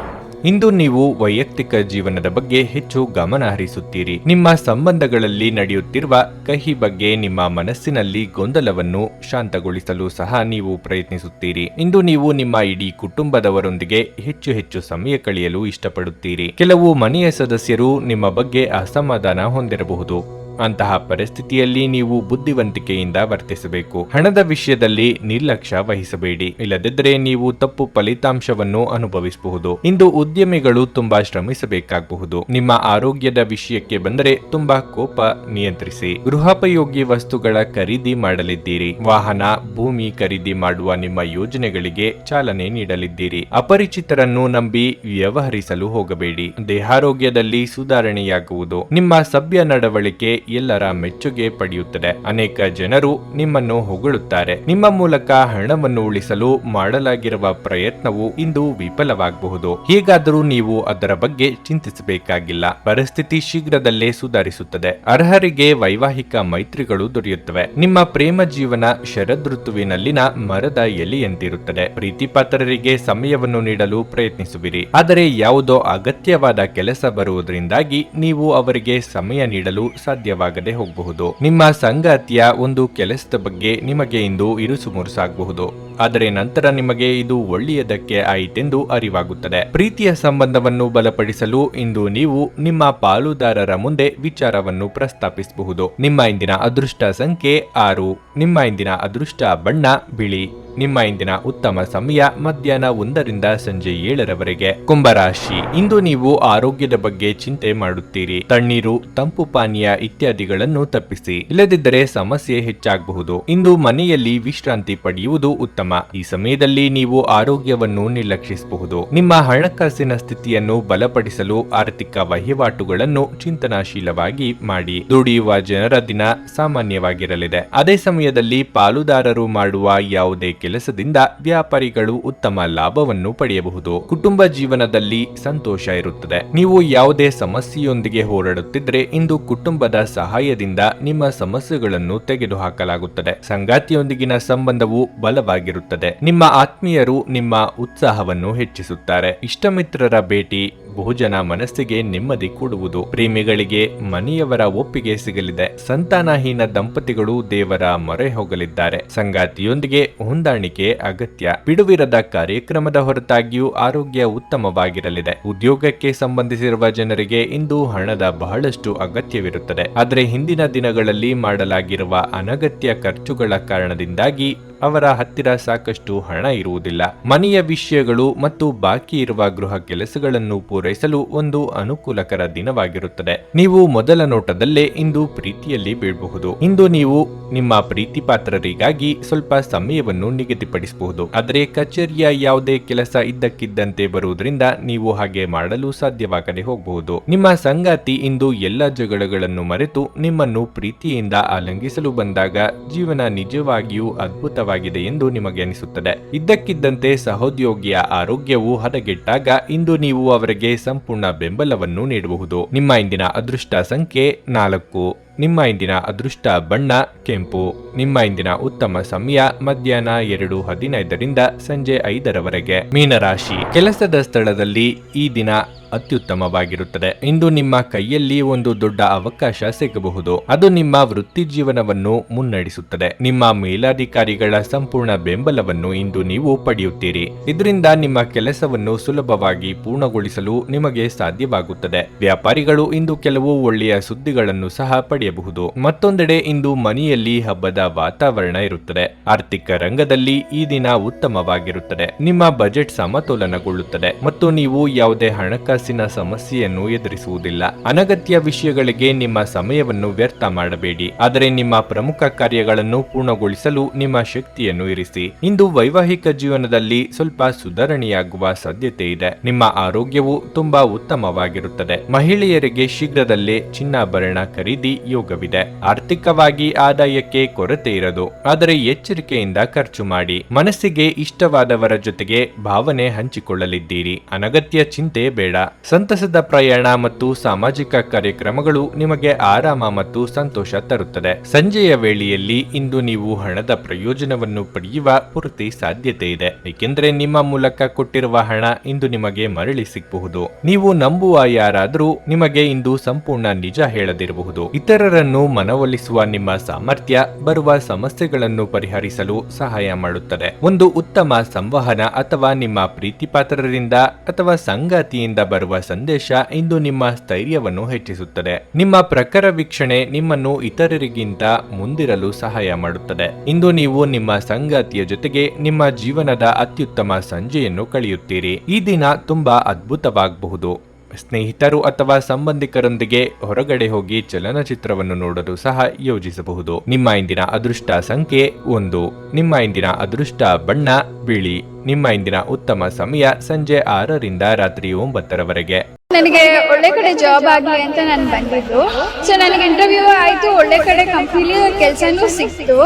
ಇಂದು ನೀವು ವೈಯಕ್ತಿಕ ಜೀವನದ ಬಗ್ಗೆ ಹೆಚ್ಚು ಗಮನ ಹರಿಸುತ್ತೀರಿ. ನಿಮ್ಮ ಸಂಬಂಧಗಳಲ್ಲಿ ನಡೆಯುತ್ತಿರುವ ಕಹಿ ಬಗ್ಗೆ ನಿಮ್ಮ ಮನಸ್ಸಿನಲ್ಲಿ ಗೊಂದಲವನ್ನು ಶಾಂತಗೊಳಿಸಲು ಸಹ ನೀವು ಪ್ರಯತ್ನಿಸುತ್ತೀರಿ. ಇಂದು ನೀವು ನಿಮ್ಮ ಇಡೀ ಕುಟುಂಬದವರೊಂದಿಗೆ ಹೆಚ್ಚು ಸಮಯ ಕಳೆಯಲು ಇಷ್ಟಪಡುತ್ತೀರಿ. ಕೆಲವು ಮನೆಯ ಸದಸ್ಯರು ನಿಮ್ಮ ಬಗ್ಗೆ ಅಸಮಾಧಾನ ಹೊಂದಿರಬಹುದು. ಅಂತಹ ಪರಿಸ್ಥಿತಿಯಲ್ಲಿ ನೀವು ಬುದ್ಧಿವಂತಿಕೆಯಿಂದ ವರ್ತಿಸಬೇಕು. ಹಣದ ವಿಷಯದಲ್ಲಿ ನಿರ್ಲಕ್ಷ್ಯ ವಹಿಸಬೇಡಿ, ಇಲ್ಲದಿದ್ದರೆ ನೀವು ತಪ್ಪು ಫಲಿತಾಂಶವನ್ನು ಅನುಭವಿಸಬಹುದು. ಇಂದು ಉದ್ಯಮಿಗಳು ತುಂಬಾ ಶ್ರಮಿಸಬೇಕಾಗಬಹುದು. ನಿಮ್ಮ ಆರೋಗ್ಯದ ವಿಷಯಕ್ಕೆ ಬಂದರೆ ತುಂಬಾ ಕೋಪ ನಿಯಂತ್ರಿಸಿ. ಗೃಹೋಪಯೋಗಿ ವಸ್ತುಗಳ ಖರೀದಿ ಮಾಡಲಿದ್ದೀರಿ. ವಾಹನ, ಭೂಮಿ ಖರೀದಿ ಮಾಡುವ ನಿಮ್ಮ ಯೋಜನೆಗಳಿಗೆ ಚಾಲನೆ ನೀಡಲಿದ್ದೀರಿ. ಅಪರಿಚಿತರನ್ನು ನಂಬಿ ವ್ಯವಹರಿಸಲು ಹೋಗಬೇಡಿ. ದೇಹಾರೋಗ್ಯದಲ್ಲಿ ಸುಧಾರಣೆಯಾಗುವುದು. ನಿಮ್ಮ ಸಭ್ಯ ನಡವಳಿಕೆ ಎಲ್ಲರ ಮೆಚ್ಚುಗೆ ಪಡೆಯುತ್ತದೆ. ಅನೇಕ ಜನರು ನಿಮ್ಮನ್ನು ಹೊಗಳುತ್ತಾರೆ. ನಿಮ್ಮ ಮೂಲಕ ಹಣವನ್ನು ಉಳಿಸಲು ಮಾಡಲಾಗಿರುವ ಪ್ರಯತ್ನವು ಇಂದು ವಿಫಲವಾಗಬಹುದು. ಹೇಗಾದರೂ ನೀವು ಅದರ ಬಗ್ಗೆ ಚಿಂತಿಸಬೇಕಾಗಿಲ್ಲ. ಪರಿಸ್ಥಿತಿ ಶೀಘ್ರದಲ್ಲೇ ಸುಧಾರಿಸುತ್ತದೆ. ಅರ್ಹರಿಗೆ ವೈವಾಹಿಕ ಮೈತ್ರಿಗಳು ದೊರೆಯುತ್ತವೆ. ನಿಮ್ಮ ಪ್ರೇಮ ಜೀವನ ಶರದೃತುವಿನಲ್ಲಿನ ಮರದ ಎಲೆಯಂತಿರುತ್ತದೆ. ಪ್ರೀತಿಪಾತ್ರರಿಗೆ ಸಮಯವನ್ನು ನೀಡಲು ಪ್ರಯತ್ನಿಸುವಿರಿ. ಆದರೆ ಯಾವುದೋ ಅಗತ್ಯವಾದ ಕೆಲಸ ಬರುವುದರಿಂದಾಗಿ ನೀವು ಅವರಿಗೆ ಸಮಯ ನೀಡಲು ಸಾಧ್ಯವಾಗದೆ ಹೋಗಬಹುದು. ನಿಮ್ಮ ಸಂಗಾತಿಯ ಒಂದು ಕೆಲಸದ ಬಗ್ಗೆ ನಿಮಗೆ ಇಂದು ಇರುಸುಮುರುಸಾಗಬಹುದು. ಆದರೆ ನಂತರ ನಿಮಗೆ ಇದು ಒಳ್ಳೆಯದಕ್ಕೆ ಆಯಿತೆಂದು ಅರಿವಾಗುತ್ತದೆ. ಪ್ರೀತಿಯ ಸಂಬಂಧವನ್ನು ಬಲಪಡಿಸಲು ಇಂದು ನೀವು ನಿಮ್ಮ ಪಾಲುದಾರರ ಮುಂದೆ ವಿಚಾರವನ್ನು ಪ್ರಸ್ತಾಪಿಸಬಹುದು. ನಿಮ್ಮ ಇಂದಿನ ಅದೃಷ್ಟ ಸಂಖ್ಯೆ 6. ನಿಮ್ಮ ಇಂದಿನ ಅದೃಷ್ಟ ಬಣ್ಣ ಬಿಳಿ. ನಿಮ್ಮ ಇಂದಿನ ಉತ್ತಮ ಸಮಯ ಮಧ್ಯಾಹ್ನ 1 ರಿಂದ ಸಂಜೆ 7ರವರೆಗೆ. ಕುಂಭರಾಶಿ, ಇಂದು ನೀವು ಆರೋಗ್ಯದ ಬಗ್ಗೆ ಚಿಂತೆ ಮಾಡುತ್ತೀರಿ. ತಣ್ಣೀರು, ತಂಪು ಪಾನೀಯ ಇತ್ಯಾದಿಗಳನ್ನು ತಪ್ಪಿಸಿ, ಇಲ್ಲದಿದ್ದರೆ ಸಮಸ್ಯೆ ಹೆಚ್ಚಾಗಬಹುದು. ಇಂದು ಮನೆಯಲ್ಲಿ ವಿಶ್ರಾಂತಿ ಪಡೆಯುವುದು ಉತ್ತಮ. ಈ ಸಮಯದಲ್ಲಿ ನೀವು ಆರೋಗ್ಯವನ್ನು ನಿರ್ಲಕ್ಷಿಸಬಹುದು. ನಿಮ್ಮ ಹಣಕಾಸಿನ ಸ್ಥಿತಿಯನ್ನು ಬಲಪಡಿಸಲು ಆರ್ಥಿಕ ವಹಿವಾಟುಗಳನ್ನು ಚಿಂತನಾಶೀಲವಾಗಿ ಮಾಡಿ. ದುಡಿಯುವ ಜನರ ದಿನ ಸಾಮಾನ್ಯವಾಗಿರಲಿದೆ. ಅದೇ ಸಮಯದಲ್ಲಿ ಪಾಲುದಾರರು ಮಾಡುವ ಯಾವುದೇ ಕೆಲಸದಿಂದ ವ್ಯಾಪಾರಿಗಳು ಉತ್ತಮ ಲಾಭವನ್ನು ಪಡೆಯಬಹುದು. ಕುಟುಂಬ ಜೀವನದಲ್ಲಿ ಸಂತೋಷ ಇರುತ್ತದೆ. ನೀವು ಯಾವುದೇ ಸಮಸ್ಯೆಯೊಂದಿಗೆ ಹೋರಾಡುತ್ತಿದ್ರೆ ಇಂದು ಕುಟುಂಬದ ಸಹಾಯದಿಂದ ನಿಮ್ಮ ಸಮಸ್ಯೆಗಳನ್ನು ತೆಗೆದುಹಾಕಲಾಗುತ್ತದೆ. ಸಂಗಾತಿಯೊಂದಿಗಿನ ಸಂಬಂಧವು ಬಲವಾಗಿರುತ್ತದೆ. ನಿಮ್ಮ ಆತ್ಮೀಯರು ನಿಮ್ಮ ಉತ್ಸಾಹವನ್ನು ಹೆಚ್ಚಿಸುತ್ತಾರೆ. ಇಷ್ಟಮಿತ್ರರ ಭೇಟಿ, ಭೋಜನ ಮನಸ್ಸಿಗೆ ನೆಮ್ಮದಿ ಕೊಡುವುದು. ಪ್ರೇಮಿಗಳಿಗೆ ಮನೆಯವರ ಒಪ್ಪಿಗೆ ಸಿಗಲಿದೆ. ಸಂತಾನಹೀನ ದಂಪತಿಗಳು ದೇವರ ಮೊರೆ ಹೋಗಲಿದ್ದಾರೆ. ಸಂಗಾತಿಯೊಂದಿಗೆ ಹೊಂದಾಣಿಕೆ ಅಗತ್ಯ. ಬಿಡುವಿರದ ಕಾರ್ಯಕ್ರಮದ ಹೊರತಾಗಿಯೂ ಆರೋಗ್ಯ ಉತ್ತಮವಾಗಿರಲಿದೆ. ಉದ್ಯೋಗಕ್ಕೆ ಸಂಬಂಧಿಸಿರುವ ಜನರಿಗೆ ಇಂದು ಹಣದ ಬಹಳಷ್ಟು ಅಗತ್ಯವಿರುತ್ತದೆ. ಆದರೆ ಹಿಂದಿನ ದಿನಗಳಲ್ಲಿ ಮಾಡಲಾಗಿರುವ ಅನಗತ್ಯ ಖರ್ಚುಗಳ ಕಾರಣದಿಂದಾಗಿ ಅವರ ಹತ್ತಿರ ಸಾಕಷ್ಟು ಹಣ ಇರುವುದಿಲ್ಲ. ಮನೆಯ ವಿಷಯಗಳು ಮತ್ತು ಬಾಕಿ ಇರುವ ಗೃಹ ಕೆಲಸಗಳನ್ನು ಪೂರೈಸಲು ಒಂದು ಅನುಕೂಲಕರ ದಿನವಾಗಿರುತ್ತದೆ. ನೀವು ಮೊದಲ ನೋಟದಲ್ಲೇ ಇಂದು ಪ್ರೀತಿಯಲ್ಲಿ ಬೀಳಬಹುದು. ಇಂದು ನೀವು ನಿಮ್ಮ ಪ್ರೀತಿ ಪಾತ್ರರಿಗಾಗಿ ಸ್ವಲ್ಪ ಸಮಯವನ್ನು ನಿಗದಿಪಡಿಸಬಹುದು. ಆದರೆ ಕಚೇರಿಯ ಯಾವುದೇ ಕೆಲಸ ಇದ್ದಕ್ಕಿದ್ದಂತೆ ಬರುವುದರಿಂದ ನೀವು ಹಾಗೆ ಮಾಡಲು ಸಾಧ್ಯವಾಗದೆ ಹೋಗಬಹುದು. ನಿಮ್ಮ ಸಂಗಾತಿ ಇಂದು ಎಲ್ಲ ಜಗಳಗಳನ್ನು ಮರೆತು ನಿಮ್ಮನ್ನು ಪ್ರೀತಿಯಿಂದ ಆಲಿಂಗಿಸಲು ಬಂದಾಗ ಜೀವನ ನಿಜವಾಗಿಯೂ ಅದ್ಭುತವಾಗಿದೆ ಎಂದು ನಿಮಗೆ ಅನಿಸುತ್ತದೆ. ಇದ್ದಕ್ಕಿದ್ದಂತೆ ಸಹೋದ್ಯೋಗಿಯ ಆರೋಗ್ಯವು ಹದಗೆಟ್ಟಾಗ ಇಂದು ನೀವು ಅವರಿಗೆ ಸಂಪೂರ್ಣ ಬೆಂಬಲವನ್ನು ನೀಡಬಹುದು. ನಿಮ್ಮ ಇಂದಿನ ಅದೃಷ್ಟ ಸಂಖ್ಯೆ 4. ನಿಮ್ಮ ಇಂದಿನ ಅದೃಷ್ಟ ಬಣ್ಣ ಕೆಂಪು. ನಿಮ್ಮ ಇಂದಿನ ಉತ್ತಮ ಸಮಯ ಮಧ್ಯಾಹ್ನ 2:15 ರಿಂದ ಸಂಜೆ 5ರವರೆಗೆ. ಮೀನರಾಶಿ, ಕೆಲಸದ ಸ್ಥಳದಲ್ಲಿ ಈ ದಿನ ಅತ್ಯುತ್ತಮವಾಗಿರುತ್ತದೆ. ಇಂದು ನಿಮ್ಮ ಕೈಯಲ್ಲಿ ಒಂದು ದೊಡ್ಡ ಅವಕಾಶ ಸಿಗಬಹುದು. ಅದು ನಿಮ್ಮ ವೃತ್ತಿ ಜೀವನವನ್ನು ಮುನ್ನಡೆಸುತ್ತದೆ. ನಿಮ್ಮ ಮೇಲಾಧಿಕಾರಿಗಳ ಸಂಪೂರ್ಣ ಬೆಂಬಲವನ್ನು ಇಂದು ನೀವು ಪಡೆಯುತ್ತೀರಿ. ಇದರಿಂದ ನಿಮ್ಮ ಕೆಲಸವನ್ನು ಸುಲಭವಾಗಿ ಪೂರ್ಣಗೊಳಿಸಲು ನಿಮಗೆ ಸಾಧ್ಯವಾಗುತ್ತದೆ. ವ್ಯಾಪಾರಿಗಳು ಇಂದು ಕೆಲವು ಒಳ್ಳೆಯ ಸುದ್ದಿಗಳನ್ನು ಸಹ ಪಡೆಯಬಹುದು. ಮತ್ತೊಂದೆಡೆ ಇಂದು ಮನೆಯಲ್ಲಿ ಹಬ್ಬದ ವಾತಾವರಣ ಇರುತ್ತದೆ. ಆರ್ಥಿಕ ರಂಗದಲ್ಲಿ ಈ ದಿನ ಉತ್ತಮವಾಗಿರುತ್ತದೆ. ನಿಮ್ಮ ಬಜೆಟ್ ಸಮತೋಲನಗೊಳ್ಳುತ್ತದೆ ಮತ್ತು ನೀವು ಯಾವುದೇ ಹಣಕಾಸಿನ ಸಮಸ್ಯೆಯನ್ನು ಎದುರಿಸುವುದಿಲ್ಲ. ಅನಗತ್ಯ ವಿಷಯಗಳಿಗೆ ನಿಮ್ಮ ಸಮಯವನ್ನು ವ್ಯರ್ಥ ಮಾಡಬೇಡಿ. ಆದರೆ ನಿಮ್ಮ ಪ್ರಮುಖ ಕಾರ್ಯಗಳನ್ನು ಪೂರ್ಣಗೊಳಿಸಲು ನಿಮ್ಮ ಶಕ್ತಿಯನ್ನು ಇರಿಸಿ. ಇಂದು ವೈವಾಹಿಕ ಜೀವನದಲ್ಲಿ ಸ್ವಲ್ಪ ಸುಧಾರಣೆಯಾಗುವ ಸಾಧ್ಯತೆ ಇದೆ. ನಿಮ್ಮ ಆರೋಗ್ಯವು ತುಂಬಾ ಉತ್ತಮವಾಗಿರುತ್ತದೆ. ಮಹಿಳೆಯರಿಗೆ ಶೀಘ್ರದಲ್ಲೇ ಚಿನ್ನಾಭರಣ ಖರೀದಿ ಯೋಗವಿದೆ. ಆರ್ಥಿಕವಾಗಿ ಆದಾಯಕ್ಕೆ ಕೊರತೆ ಇರದು. ಆದರೆ ಎಚ್ಚರಿಕೆಯಿಂದ ಖರ್ಚು ಮಾಡಿ. ಮನಸ್ಸಿಗೆ ಇಷ್ಟವಾದವರ ಜೊತೆಗೆ ಭಾವನೆ ಹಂಚಿಕೊಳ್ಳಲಿದ್ದೀರಿ. ಅನಗತ್ಯ ಚಿಂತೆ ಬೇಡ. ಸಂತಸದ ಪ್ರಯಾಣ ಮತ್ತು ಸಾಮಾಜಿಕ ಕಾರ್ಯಕ್ರಮಗಳು ನಿಮಗೆ ಆರಾಮ ಮತ್ತು ಸಂತೋಷ ತರುತ್ತದೆ. ಸಂಜೆಯ ವೇಳೆಯಲ್ಲಿ ಇಂದು ನೀವು ಹಣದ ಪ್ರಯೋಜನವನ್ನು ಪಡೆಯುವ ಪೂರ್ತಿ ಸಾಧ್ಯತೆ ಇದೆ, ಏಕೆಂದರೆ ನಿಮ್ಮ ಮೂಲಕ ಕೊಟ್ಟಿರುವ ಹಣ ಇಂದು ನಿಮಗೆ ಮರಳಿ ಸಿಗಬಹುದು. ನೀವು ನಂಬುವ ಯಾರಾದರೂ ನಿಮಗೆ ಇಂದು ಸಂಪೂರ್ಣ ನಿಜ ಹೇಳದಿರಬಹುದು. ಇತರ ಇತರರನ್ನು ಮನವೊಲಿಸುವ ನಿಮ್ಮ ಸಾಮರ್ಥ್ಯ ಬರುವ ಸಮಸ್ಯೆಗಳನ್ನು ಪರಿಹರಿಸಲು ಸಹಾಯ ಮಾಡುತ್ತದೆ. ಒಂದು ಉತ್ತಮ ಸಂವಹನ ಅಥವಾ ನಿಮ್ಮ ಪ್ರೀತಿಪಾತ್ರರಿಂದ ಅಥವಾ ಸಂಗಾತಿಯಿಂದ ಬರುವ ಸಂದೇಶ ಇಂದು ನಿಮ್ಮ ಸ್ಥೈರ್ಯವನ್ನು ಹೆಚ್ಚಿಸುತ್ತದೆ. ನಿಮ್ಮ ಪ್ರಖರ ವೀಕ್ಷಣೆ ನಿಮ್ಮನ್ನು ಇತರರಿಗಿಂತ ಮುಂದಿರಲು ಸಹಾಯ ಮಾಡುತ್ತದೆ. ಇಂದು ನೀವು ನಿಮ್ಮ ಸಂಗಾತಿಯ ಜೊತೆಗೆ ನಿಮ್ಮ ಜೀವನದ ಅತ್ಯುತ್ತಮ ಸಂಜೆಯನ್ನು ಕಳೆಯುತ್ತೀರಿ. ಈ ದಿನ ತುಂಬಾ ಅದ್ಭುತವಾಗಬಹುದು. ಸ್ನೇಹಿತರು ಅಥವಾ ಸಂಬಂಧಿಕರೊಂದಿಗೆ ಹೊರಗಡೆ ಹೋಗಿ ಚಲನಚಿತ್ರವನ್ನು ನೋಡಲು ಸಹ ಯೋಜಿಸಬಹುದು. ನಿಮ್ಮ ಇಂದಿನ ಅದೃಷ್ಟ ಸಂಖ್ಯೆ 1. ನಿಮ್ಮ ಇಂದಿನ ಅದೃಷ್ಟ ಬಣ್ಣ ಬಿಳಿ. ನಿಮ್ಮ ಇಂದಿನ ಉತ್ತಮ ಸಮಯ ಸಂಜೆ 6ರಿಂದ ರಾತ್ರಿ 9ರವರೆಗೆ. ನನಗೆ ಒಳ್ಳೆ ಕಡೆ ಜಾಬ್ ಆಗಲಿ ಅಂತ ನಾನು ಬಂದಿದ್ದು. ಸೊ ನನಗೆ ಇಂಟರ್ವ್ಯೂ ಆಯ್ತು, ಒಳ್ಳೆ ಕಡೆ ಕಂಪ್ನಿಲಿ ಕೆಲಸನೂ ಸಿಕ್ತು.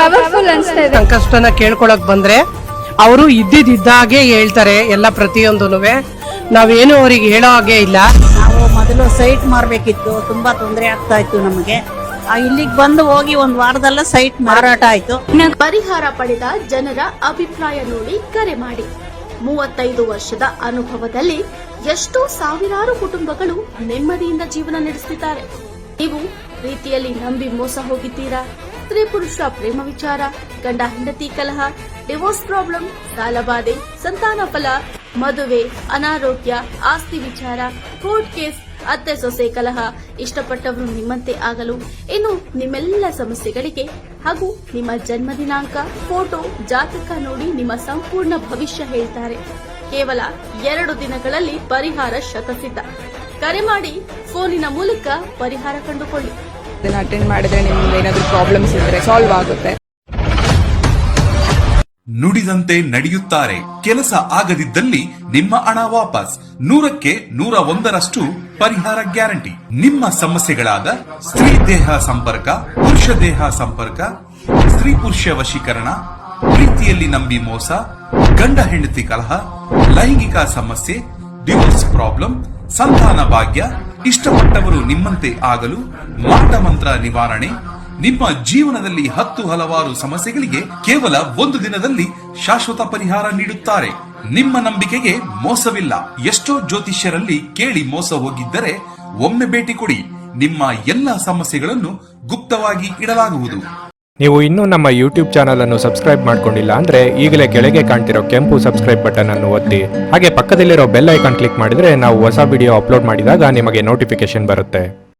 ಪವರ್ಫುಲ್ ಅನ್ಸ್ತಾ ಇದೆ. ಸಂಕಷ್ಟನ ಕೇಳ್ಕೊಳಕ್ ಬಂದ್ರೆ ಅವರು ಇದ್ದಿದ್ದಾಗೆ ಹೇಳ್ತಾರೆ ಎಲ್ಲ ಪ್ರತಿಯೊಂದೂನುವೆ. ನಾವೇನು ಅವ್ರಿಗೆ ಹೇಳೋ ಹಾಗೆ ಇಲ್ಲ. ನಾವು ಮೊದಲು ಸೈಟ್ ಮಾರಬೇಕಿತ್ತು, ತುಂಬಾ ತೊಂದರೆ ಆಗ್ತಾ ಇತ್ತು ನಮಗೆ. ಇಲ್ಲಿಗೆ ಬಂದು ಹೋಗಿ ಒಂದು ವಾರದಲ್ಲ ಸೈಟ್ ಮಾರಾಟ ಆಯ್ತು. ಪರಿಹಾರ ಪಡೆದ ಜನರ ಅಭಿಪ್ರಾಯ ನೋಡಿ ಕರೆ ಮಾಡಿ. 35 ವರ್ಷದ ಅನುಭವದಲ್ಲಿ ಎಷ್ಟೋ ಸಾವಿರಾರು ಕುಟುಂಬಗಳು ನೆಮ್ಮದಿಯಿಂದ ಜೀವನ ನಡೆಸುತ್ತಿದ್ದಾರೆ. ನೀವು ಪ್ರೀತಿಯಲ್ಲಿ ನಂಬಿ ಮೋಸ ಹೋಗಿದ್ದೀರಾ? ಸ್ತ್ರೀ ಪುರುಷ ಪ್ರೇಮ ವಿಚಾರ, ಗಂಡ ಹೆಂಡತಿ ಕಲಹ, ಡಿವೋರ್ಸ್ ಪ್ರಾಬ್ಲಮ್, ಸಾಲಬಾಧೆ, ಸಂತಾನ ಫಲ, ಮದುವೆ, ಅನಾರೋಗ್ಯ, ಆಸ್ತಿ ವಿಚಾರ, ಕೋರ್ಟ್ ಕೇಸ್, ಅತ್ತೆ ಸೊಸೆ ಕಲಹ, ಇಷ್ಟಪಟ್ಟವರು ನಿಮ್ಮಂತೆ ಆಗಲು, ಇನ್ನು ನಿಮ್ಮೆಲ್ಲ ಸಮಸ್ಯೆಗಳಿಗೆ ಹಾಗೂ ನಿಮ್ಮ ಜನ್ಮ ದಿನಾಂಕ, ಫೋಟೋ, ಜಾತಕ ನೋಡಿ ನಿಮ್ಮ ಸಂಪೂರ್ಣ ಭವಿಷ್ಯ ಹೇಳ್ತಾರೆ. ಕೇವಲ 2 ದಿನಗಳಲ್ಲಿ ಪರಿಹಾರ ಶತಸಿದ್ಧ. ಕರೆ ಮಾಡಿ ಫೋನಿನ ಮೂಲಕ ಪರಿಹಾರ ಕಂಡುಕೊಳ್ಳಿ. ಅಟೆಂಡ್ ಮಾಡಿದ್ರೆ ನಿಮ್ಗೆ ಏನಾದ್ರೂ ಪ್ರಾಬ್ಲಮ್ಸ್ ಇದ್ರೆ ಸಾಲ್ವ್ ಆಗುತ್ತೆ. ನುಡಿದಂತೆ ನಡೆಯುತ್ತಾರೆ. ಕೆಲಸ ಆಗದಿದ್ದಲ್ಲಿ ನಿಮ್ಮ ಹಣ ವಾಪಸ್. 100ಕ್ಕೆ 101ರಷ್ಟು ಪರಿಹಾರ ಗ್ಯಾರಂಟಿ. ನಿಮ್ಮ ಸಮಸ್ಯೆಗಳಾದ ಸ್ತ್ರೀ ದೇಹ ಸಂಪರ್ಕ, ಪುರುಷ ದೇಹ ಸಂಪರ್ಕ, ಸ್ತ್ರೀ ಪುರುಷ ವಶೀಕರಣ, ಪ್ರೀತಿಯಲ್ಲಿ ನಂಬಿ ಮೋಸ, ಗಂಡ ಹೆಂಡತಿ ಕಲಹ, ಲೈಂಗಿಕ ಸಮಸ್ಯೆ, ಡಿವೋರ್ಸ್ ಪ್ರಾಬ್ಲಮ್, ಸಂತಾನ ಭಾಗ್ಯ, ಇಷ್ಟಪಟ್ಟವರು ನಿಮ್ಮಂತೆ ಆಗಲು, ಮಾಟ ಮಂತ್ರ ನಿವಾರಣೆ, ನಿಮ್ಮ ಜೀವನದಲ್ಲಿ 10 ಹಲವಾರು ಸಮಸ್ಯೆಗಳಿಗೆ ಕೇವಲ 1 ದಿನದಲ್ಲಿ ಶಾಶ್ವತ ಪರಿಹಾರ ನೀಡುತ್ತಾರೆ. ನಿಮ್ಮ ನಂಬಿಕೆಗೆ ಮೋಸವಿಲ್ಲ. ಎಷ್ಟೋ ಜ್ಯೋತಿಷ್ಯರಲ್ಲಿ ಕೇಳಿ ಮೋಸ ಹೋಗಿದ್ದರೆ ಒಮ್ಮೆ ಭೇಟಿ ಕೊಡಿ. ನಿಮ್ಮ ಎಲ್ಲ ಸಮಸ್ಯೆಗಳನ್ನು ಗುಪ್ತವಾಗಿ ಇಡಲಾಗುವುದು. ನೀವು ಇನ್ನೂ ನಮ್ಮ ಯೂಟ್ಯೂಬ್ ಚಾನಲ್ ಅನ್ನು ಸಬ್ಸ್ಕ್ರೈಬ್ ಮಾಡ್ಕೊಂಡಿಲ್ಲ ಅಂದ್ರೆ ಈಗಲೇ ಕೆಳಗೆ ಕಾಣ್ತಿರೋ ಕೆಂಪು ಸಬ್ಸ್ಕ್ರೈಬ್ ಬಟನ್ ಅನ್ನು ಒತ್ತಿ. ಹಾಗೆ ಪಕ್ಕದಲ್ಲಿರೋ ಬೆಲ್ ಐಕಾನ್ ಕ್ಲಿಕ್ ಮಾಡಿದ್ರೆ ನಾವು ಹೊಸ ವಿಡಿಯೋ ಅಪ್ಲೋಡ್ ಮಾಡಿದಾಗ ನಿಮಗೆ ನೋಟಿಫಿಕೇಶನ್ ಬರುತ್ತೆ.